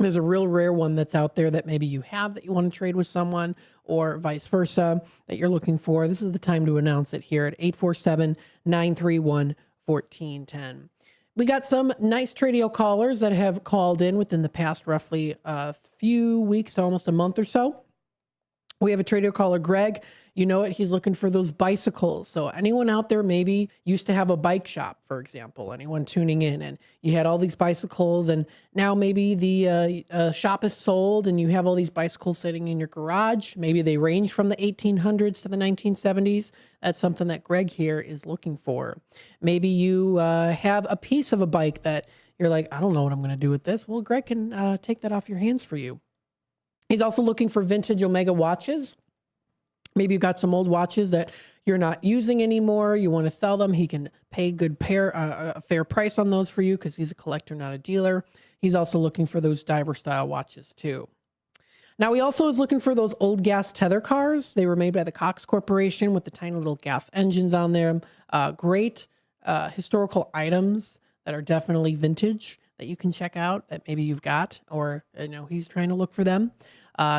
there's a real rare one that's out there that maybe you have that you want to trade with someone, or vice versa that you're looking for. This is the time to announce it here at 847-931-1410. We got some nice Tradio callers that have called in within the past roughly a few weeks to almost a month or so. We have a Tradio caller, Greg. You know it, he's looking for those bicycles. So anyone out there maybe used to have a bike shop, for example, anyone tuning in, and you had all these bicycles, and now maybe the shop is sold and you have all these bicycles sitting in your garage. Maybe they range from the 1800s to the 1970s. That's something that Greg here is looking for. Maybe you have a piece of a bike that you're like, I don't know what I'm going to do with this. Well, Greg can take that off your hands for you. He's also looking for vintage Omega watches. Maybe you've got some old watches that you're not using anymore. You want to sell them. He can pay a fair price on those for you because he's a collector, not a dealer. He's also looking for those diver style watches too. Now, he also is looking for those old gas tether cars. They were made by the Cox Corporation with the tiny little gas engines on them. Great historical items that are definitely vintage that you can check out that maybe you've got, or he's trying to look for them.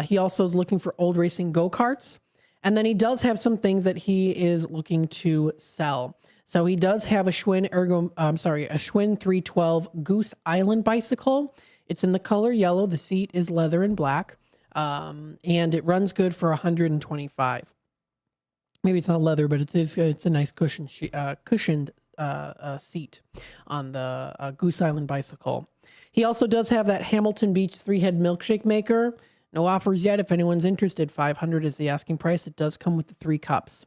He also is looking for old racing go-karts. And then he does have some things that he is looking to sell. So he does have a Schwinn 312 Goose Island bicycle. It's in the color yellow. The seat is leather and black. And it runs good for $125. Maybe it's not leather, but it's a nice cushioned seat on the Goose Island bicycle. He also does have that Hamilton Beach 3-head milkshake maker. No offers yet. If anyone's interested, $500 is the asking price. It does come with the 3 cups.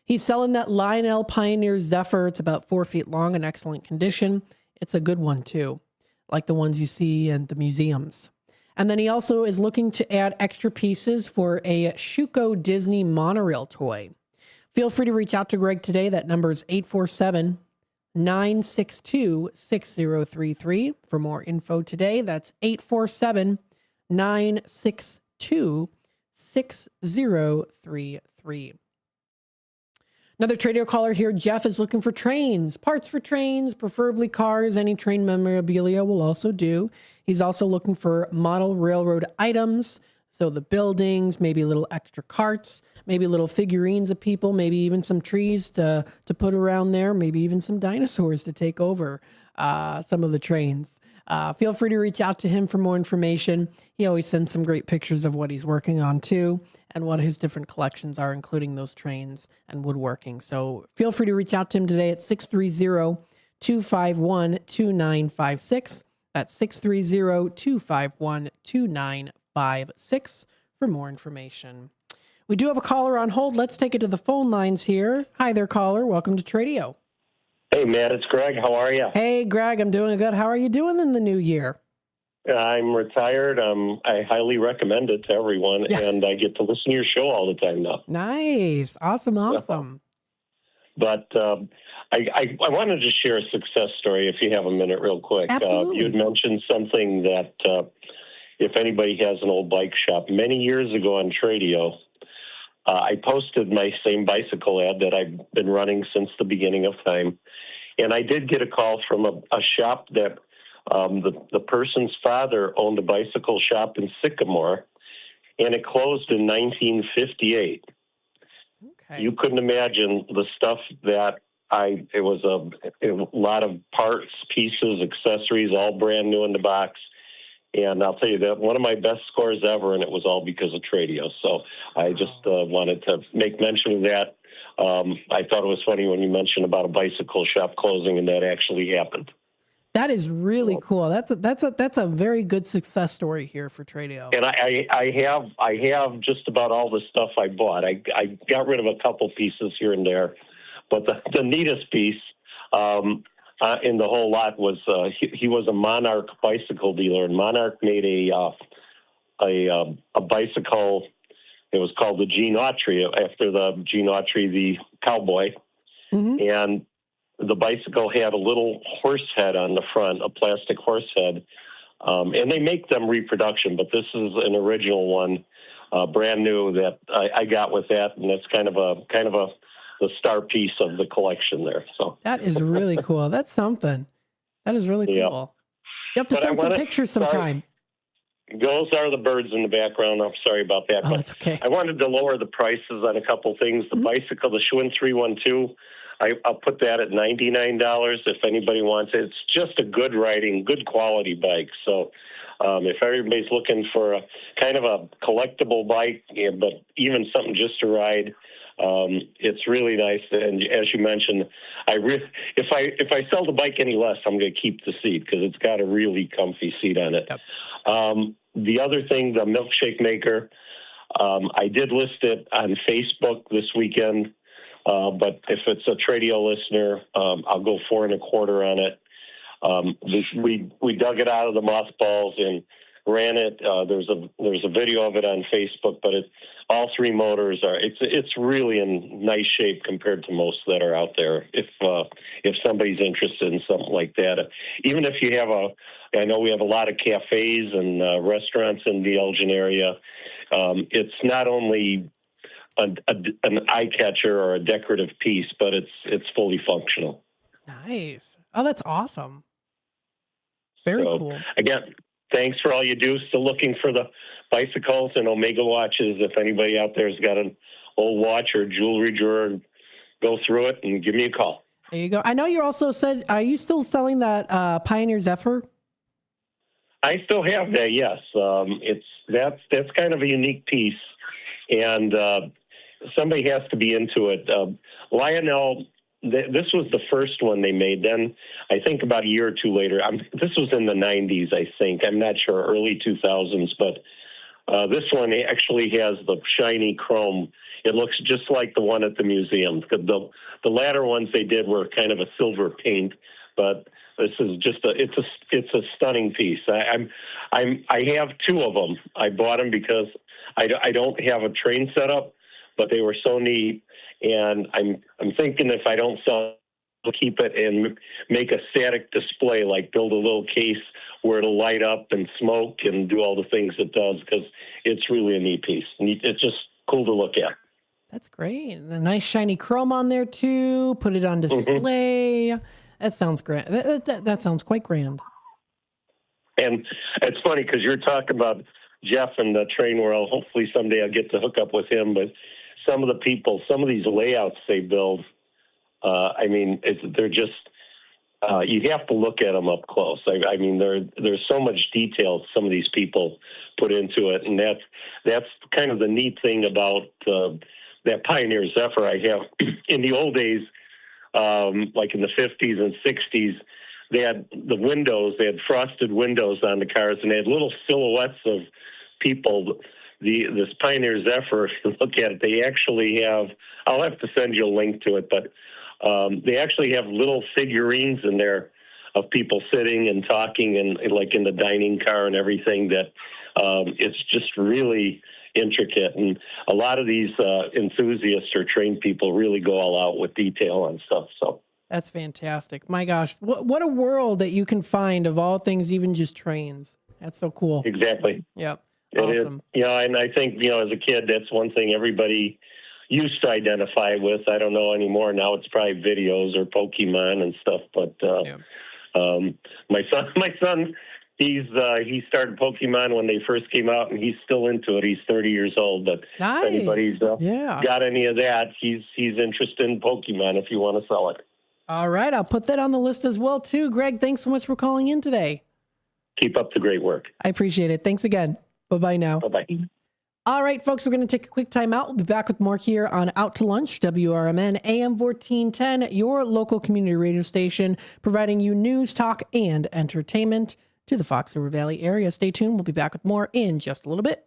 He's selling that Lionel Pioneer Zephyr. It's about 4 feet long, in excellent condition. It's a good one too, like the ones you see in the museums. And then he also is looking to add extra pieces for a Schuco Disney monorail toy. Feel free to reach out to Greg today. That number is 847-962-6033. For more info today, that's 847-962-6033. Another Tradio caller here, Jeff, is looking for trains, parts for trains, preferably cars. Any train memorabilia will also do. He's also looking for model railroad items, so the buildings, maybe little extra carts, maybe little figurines of people, maybe even some trees to put around there, maybe even some dinosaurs to take over some of the trains. Feel free to reach out to him for more information. He always sends some great pictures of what he's working on too, and what his different collections are, including those trains and woodworking. So feel free to reach out to him today at 630-251-2956. That's 630-251-2956 for more information. We do have a caller on hold. Let's take it to the phone lines here. Hi there, caller. Welcome to Tradio. Hey, Matt, it's Greg. How are you? Hey, Greg. I'm doing good. How are you doing in the new year? I'm retired. I highly recommend it to everyone, and I get to listen to your show all the time now. Nice. Awesome. But I wanted to share a success story if you have a minute real quick. Absolutely. You had mentioned something that if anybody has an old bike shop, many years ago on Tradio, I posted my same bicycle ad that I've been running since the beginning of time. And I did get a call from a shop that the person's father owned a bicycle shop in Sycamore, and it closed in 1958. Okay. You couldn't imagine the stuff that it was a lot of parts, pieces, accessories, all brand new in the box. And I'll tell you that one of my best scores ever, and it was all because of Tradio. So I just wanted to make mention of that. I thought it was funny when you mentioned about a bicycle shop closing, and that actually happened. That is really cool. That's a very good success story here for Tradio. And I have just about all the stuff I bought. I got rid of a couple pieces here and there, but the neatest piece in the whole lot was he was a Monarch bicycle dealer, and Monarch made a bicycle. It was called the Gene Autry, after the Gene Autry, the cowboy. Mm-hmm. And the bicycle had a little horse head on the front, a plastic horse head. And they make them reproduction, but this is an original one, brand new, that I got with that. And that's kind of the star piece of the collection there. So that is really cool. That's something. That is really cool. Yeah. You have to send some pictures sometime. Those are the birds in the background. I'm sorry about that. Oh, that's okay. I wanted to lower the prices on a couple things. The bicycle, the Schwinn 312, I'll put that at $99 if anybody wants it. It's just a good riding, good quality bike. So if everybody's looking for a kind of a collectible bike, but even something just to ride, it's really nice. And as you mentioned, if I sell the bike any less, I'm going to keep the seat because it's got a really comfy seat on it. Yep. The other thing, the milkshake maker, I did list it on Facebook this weekend, but if it's a Tradio listener, I'll go $4.25 on it. We dug it out of the mothballs and ran it. There's a video of it on Facebook, but all three motors it's really in nice shape compared to most that are out there. If somebody's interested in something like that, even if you have I know we have a lot of cafes and restaurants in the Elgin area. It's not only an eye catcher or a decorative piece, but it's fully functional. Nice. Oh, that's awesome. Very cool. Again, thanks for all you do. Still looking for the bicycles and Omega watches. If anybody out there has got an old watch or jewelry drawer, go through it and give me a call. There you go. I know you also said, are you still selling that Pioneer Zephyr? I still have that, yes. That's kind of a unique piece, and somebody has to be into it. Lionel, this was the first one they made. Then I think about a year or two later, this was in the 90s, I think. I'm not sure, early 2000s, but this one actually has the shiny chrome. It looks just like the one at the museum. The latter ones they did were kind of a silver paint, but this is just it's a stunning piece. I have two of them. I bought them because I don't have a train setup, but they were so neat, and I'm thinking if I don't sell, I'll keep it and make a static display, like build a little case where it'll light up and smoke and do all the things it does, because it's really a neat piece. It's just cool to look at. That's great. The nice shiny chrome on there too. Put it on display. Mm-hmm. That sounds grand. That sounds quite grand. And it's funny because you're talking about Jeff and the train world. Hopefully someday I'll get to hook up with him. But some of the people, some of these layouts they build, they're just, you have to look at them up close. There's so much detail some of these people put into it. And that's kind of the neat thing about that Pioneer Zephyr I have. In the old days, like in the 50s and 60s, they had the windows, they had frosted windows on the cars, and they had little silhouettes of people. This Pioneer Zephyr, if you look at it, they actually have, I'll have to send you a link to it, but they actually have little figurines in there of people sitting and talking and like in the dining car and everything that it's just really intricate. And a lot of these enthusiasts or trained people really go all out with detail and stuff. So that's fantastic. My gosh, what a world that you can find of all things, even just trains. That's so cool. Exactly. Yep. Awesome. And I think, as a kid, that's one thing everybody used to identify with. I don't know anymore. Now it's probably videos or Pokemon and stuff. But my son, he started Pokemon when they first came out, and he's still into it. He's 30 years old. But nice. If anybody's got any of that, he's interested in Pokemon if you want to sell it. All right, I'll put that on the list as well too. Greg, thanks so much for calling in today. Keep up the great work. I appreciate it. Thanks again. Bye-bye now. Bye-bye. All right, folks, we're going to take a quick time out. We'll be back with more here on Out to Lunch, WRMN, AM 1410, your local community radio station, providing you news, talk, and entertainment to the Fox River Valley area. Stay tuned. We'll be back with more in just a little bit.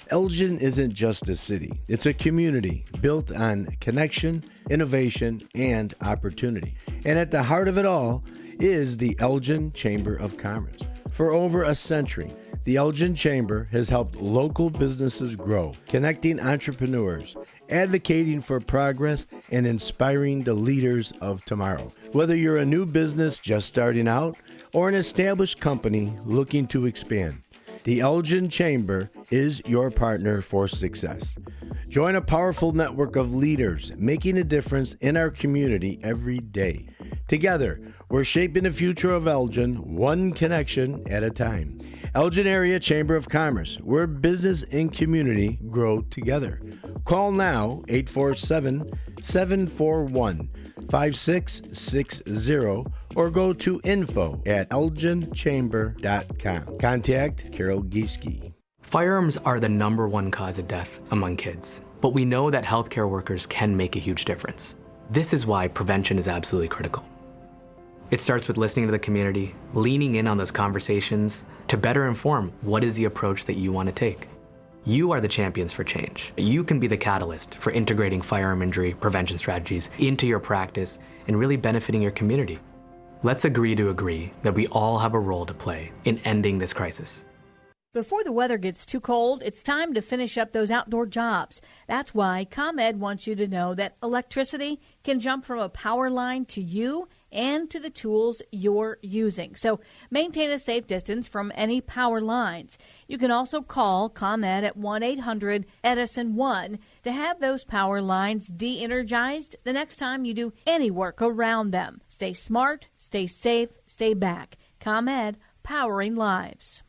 Elgin isn't just a city. It's a community built on connection, innovation, and opportunity. And at the heart of it all is the Elgin Chamber of Commerce. For over a century, the Elgin Chamber has helped local businesses grow, connecting entrepreneurs, advocating for progress, and inspiring the leaders of tomorrow. Whether you're a new business just starting out or an established company looking to expand, the Elgin Chamber is your partner for success. Join a powerful network of leaders making a difference in our community every day. Together, we're shaping the future of Elgin, one connection at a time. Elgin Area Chamber of Commerce, where business and community grow together. Call now, 847-741-5660, or go to info@elginchamber.com. Contact Carol Gieske. Firearms are the #1 cause of death among kids, but we know that healthcare workers can make a huge difference. This is why prevention is absolutely critical. It starts with listening to the community, leaning in on those conversations to better inform what is the approach that you want to take. You are the champions for change. You can be the catalyst for integrating firearm injury prevention strategies into your practice and really benefiting your community. Let's agree to agree that we all have a role to play in ending this crisis. Before the weather gets too cold, it's time to finish up those outdoor jobs. That's why ComEd wants you to know that electricity can jump from a power line to you and to the tools you're using. So maintain a safe distance from any power lines. You can also call ComEd at 1-800-EDISON-1 to have those power lines de-energized the next time you do any work around them. Stay smart, stay safe, stay back. ComEd, powering lives.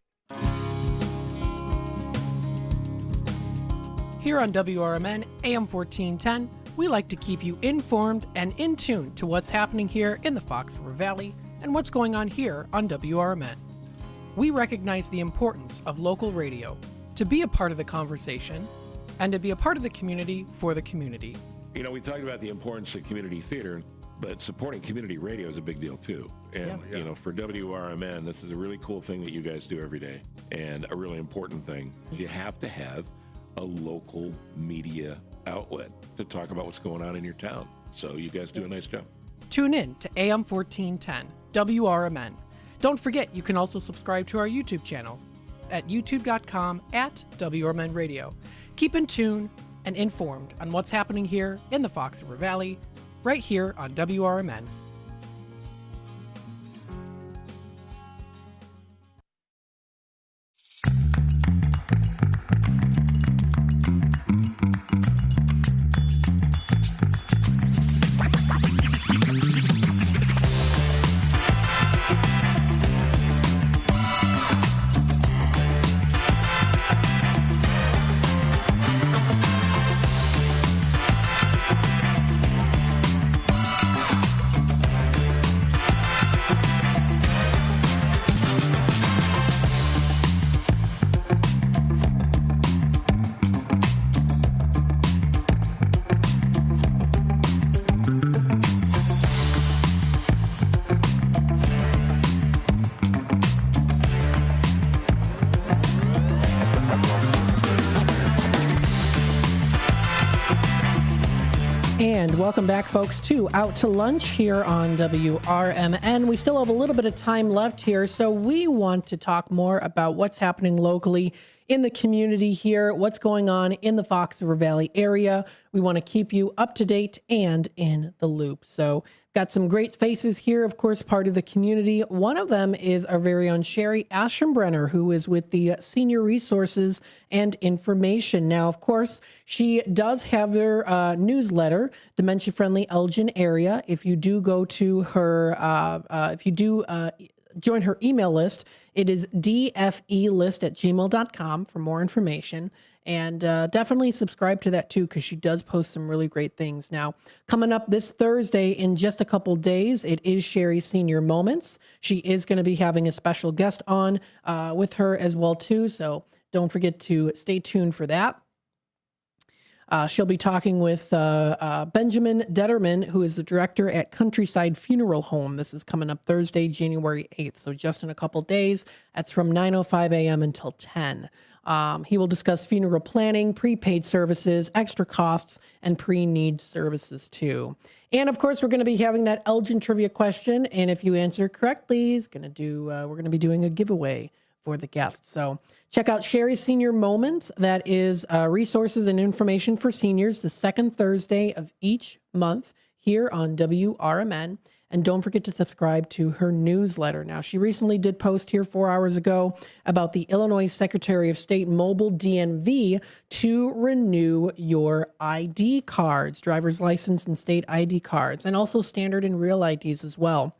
Here on WRMN, AM 1410, we like to keep you informed and in tune to what's happening here in the Fox River Valley and what's going on here on WRMN. We recognize the importance of local radio to be a part of the conversation and to be a part of the community for the community. You know, we talked about the importance of community theater, but supporting community radio is a big deal too. And, you know, for WRMN, this is a really cool thing that you guys do every day and a really important thing. You have to have a local media outlet to talk about what's going on in your town. So you guys do a nice job. Tune in to AM 1410, WRMN. Don't forget, you can also subscribe to our YouTube channel at youtube.com/WRMN Radio. Keep in tune and informed on what's happening here in the Fox River Valley, right here on WRMN. And welcome back, folks, to Out to Lunch here on WRMN. We still have a little bit of time left here, so we want to talk more about what's happening locally in the community here, what's going on in the Fox River Valley area. We want to keep you up to date and in the loop. So got some great faces here, of course, part of the community. One of them is our very own Sherry Aschenbrenner, who is with the Senior Resources and Information. Now, of course, she does have her newsletter, Dementia Friendly Elgin Area. If you do go to her, join her email list, it is dfelist@gmail.com for more information. And definitely subscribe to that too, because she does post some really great things. Now, coming up this Thursday in just a couple days, it is Sherry's Senior Moments. She is going to be having a special guest on with her as well too. So don't forget to stay tuned for that. She'll be talking with Benjamin Detterman, who is the director at Countryside Funeral Home. This is coming up Thursday, January 8th. So just in a couple days. That's from 9:05 a.m. until 10. He will discuss funeral planning, prepaid services, extra costs, and pre-need services too. And of course, we're going to be having that Elgin trivia question. And if you answer correctly, we're going to be doing a giveaway for the guests. So check out Sherry's Senior Moments. That is resources and information for seniors, the second Thursday of each month here on WRMN. And don't forget to subscribe to her newsletter. Now, she recently did post here 4 hours ago about the Illinois Secretary of State mobile DMV to renew your ID cards, driver's license and state ID cards, and also standard and real IDs as well.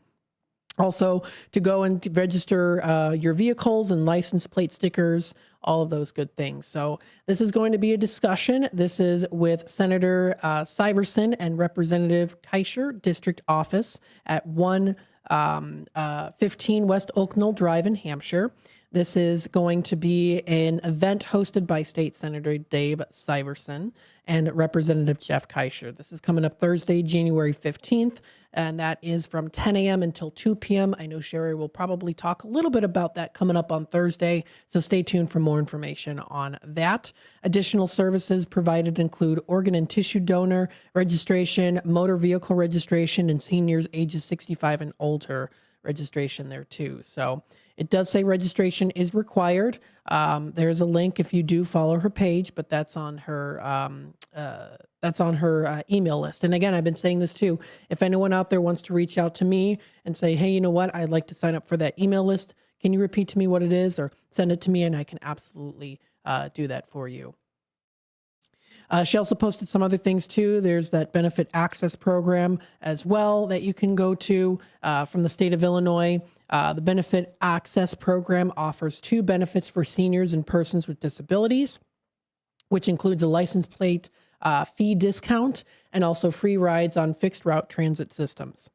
Also, to go and register your vehicles and license plate stickers, all of those good things. So this is going to be a discussion. This is with Senator Syverson and Representative Keisher, District Office at 115 West Oak Knoll Drive in Hampshire. This is going to be an event hosted by State Senator Dave Syverson and Representative Jeff Keisher. This is coming up Thursday, January 15th, and that is from 10 a.m. until 2 p.m. I know Sherry will probably talk a little bit about that coming up on Thursday, so stay tuned for more information on that. Additional services provided include organ and tissue donor registration, motor vehicle registration, and seniors ages 65 and older registration there too. So it does say registration is required. There's a link if you do follow her page, but that's on her email list. And again, I've been saying this too. If anyone out there wants to reach out to me and say, hey, you know what, I'd like to sign up for that email list, can you repeat to me what it is, or send it to me and I can absolutely do that for you. She also posted some other things too. There's that benefit access program as well that you can go to from the state of Illinois. The benefit access program offers 2 benefits for seniors and persons with disabilities, which includes a license plate fee discount and also free rides on fixed route transit systems.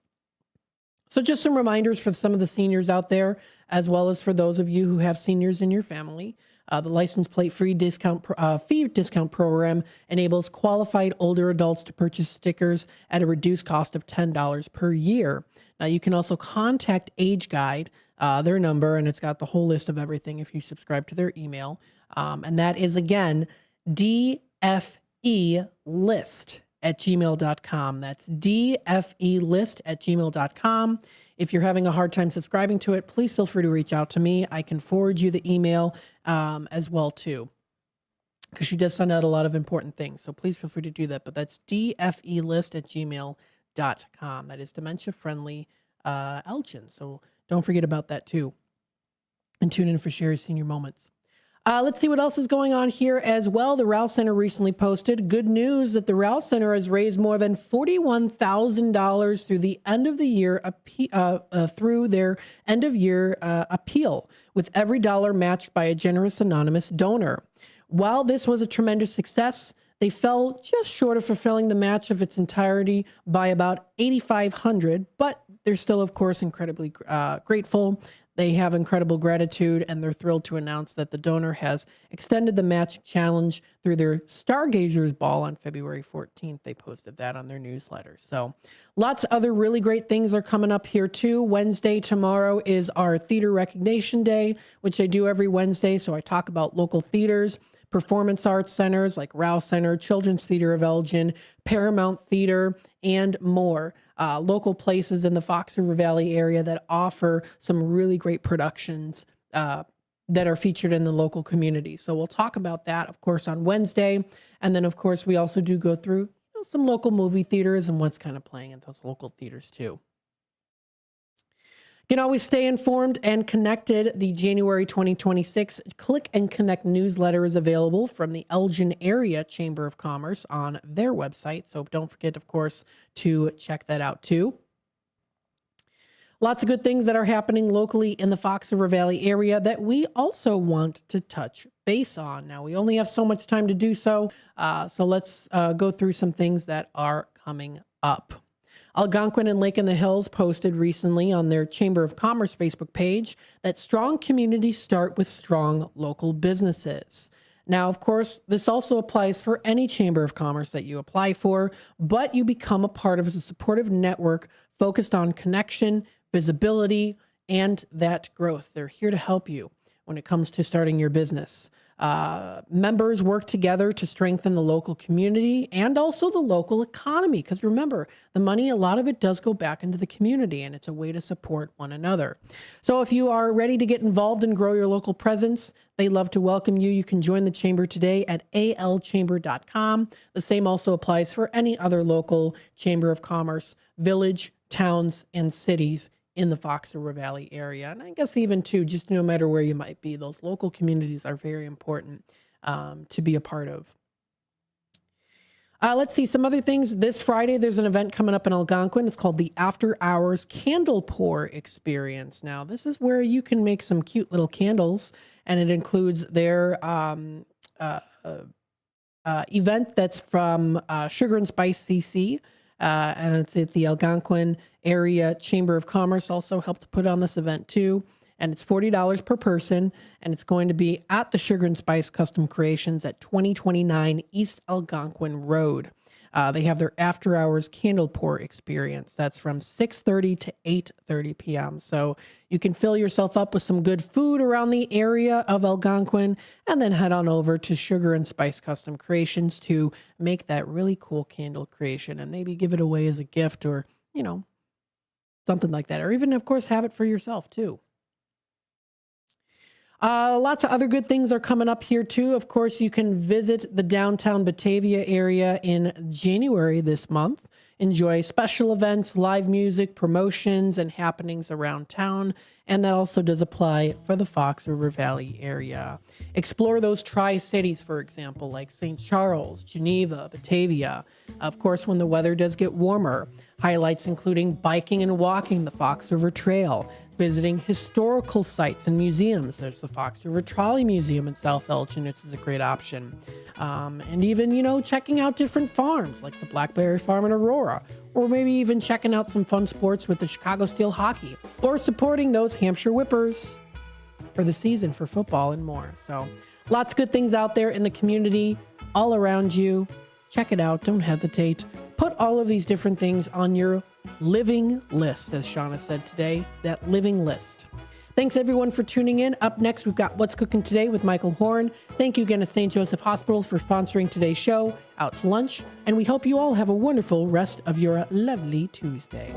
So just some reminders for some of the seniors out there, as well as for those of you who have seniors in your family. The license plate fee discount program enables qualified older adults to purchase stickers at a reduced cost of $10 per year. Now, you can also contact Age Guide, their number, and it's got the whole list of everything if you subscribe to their email. And that is, again, dfelist@gmail.com. That's dfelist@gmail.com. If you're having a hard time subscribing to it, please feel free to reach out to me. I can forward you the email as well too, because she does send out a lot of important things. So please feel free to do that. But that's dfelist@gmail.com. That is dementia friendly Elgin. So don't forget about that too. And tune in for Sherry's Senior Moments. Let's see what else is going on here as well. The Rouse Center recently posted good news that the Rouse Center has raised more than $41,000 through the end of the year through their end of year appeal, with every dollar matched by a generous anonymous donor. While this was a tremendous success, they fell just short of fulfilling the match of its entirety by about $8,500, but they're still, of course, incredibly grateful. They have incredible gratitude, and they're thrilled to announce that the donor has extended the match challenge through their Stargazers Ball on February 14th. They posted that on their newsletter. So lots of other really great things are coming up here too. Wednesday, tomorrow, is our Theater Recognition Day, which I do every Wednesday. So I talk about local theaters. performance arts centers like Rouse Center, Children's Theater of Elgin, Paramount Theater, and more. Local places in the Fox River Valley area that offer some really great productions that are featured in the local community. So we'll talk about that, of course, on Wednesday. And then, of course, we also do go through some local movie theaters and what's kind of playing in those local theaters, too. You can always stay informed and connected. The January 2026 Click and Connect newsletter is available from the Elgin Area Chamber of Commerce on their website. So don't forget, of course, to check that out, too. Lots of good things that are happening locally in the Fox River Valley area that we also want to touch base on. Now, we only have so much time to do so, so let's go through some things that are coming up. Algonquin and Lake in the Hills posted recently on their Chamber of Commerce Facebook page that strong communities start with strong local businesses. Now, of course, this also applies for any Chamber of Commerce that you apply for, but you become a part of a supportive network focused on connection, visibility, and that growth. They're here to help you when it comes to starting your business. Members work together to strengthen the local community and also the local economy. Because remember, the money, a lot of it does go back into the community, and it's a way to support one another. So if you are ready to get involved and grow your local presence, they love to welcome you. You can join the chamber today at alchamber.com. The same also applies for any other local Chamber of Commerce, village, towns, and cities in the Fox River Valley area. And I guess even too, just no matter where you might be, those local communities are very important to be a part of. Let's see some other things. This Friday, there's an event coming up in Algonquin. It's called the After Hours Candle Pour Experience. Now, this is where you can make some cute little candles, and it includes their event that's from Sugar and Spice CC. And it's at the Algonquin Area Chamber of Commerce also helped to put on this event too. And it's $40 per person. And it's going to be at the Sugar and Spice Custom Creations at 2029 East Algonquin Road. They have their after hours candle pour experience. That's from 6:30 to 8:30 p.m. So you can fill yourself up with some good food around the area of Algonquin and then head on over to Sugar and Spice Custom Creations to make that really cool candle creation and maybe give it away as a gift or, you know, something like that. Or even, of course, have it for yourself too. Lots of other good things are coming up here too. Of course, you can visit the downtown Batavia area in January this month. Enjoy special events, live music, promotions, and happenings around town. And that also does apply for the Fox River Valley area. Explore those tri-cities, for example, like St. Charles, Geneva, Batavia. Of course, when the weather does get warmer, highlights including biking and walking the Fox River Trail, visiting historical sites and museums. There's the Fox River Trolley Museum in South Elgin, which is a great option. And even, you know, checking out different farms like the Blackberry Farm in Aurora, or maybe even checking out some fun sports with the Chicago Steel Hockey, or supporting those Hampshire Whippers for the season for football and more. So lots of good things out there in the community all around you. Check it out. Don't hesitate. Put all of these different things on your living list, as Shauna said today, that living list. Thanks everyone for tuning in. Up next, we've got What's Cooking Today with Michael Horn. Thank you again to St. Joseph Hospitals for sponsoring today's show, Out to Lunch. And we hope you all have a wonderful rest of your lovely Tuesday.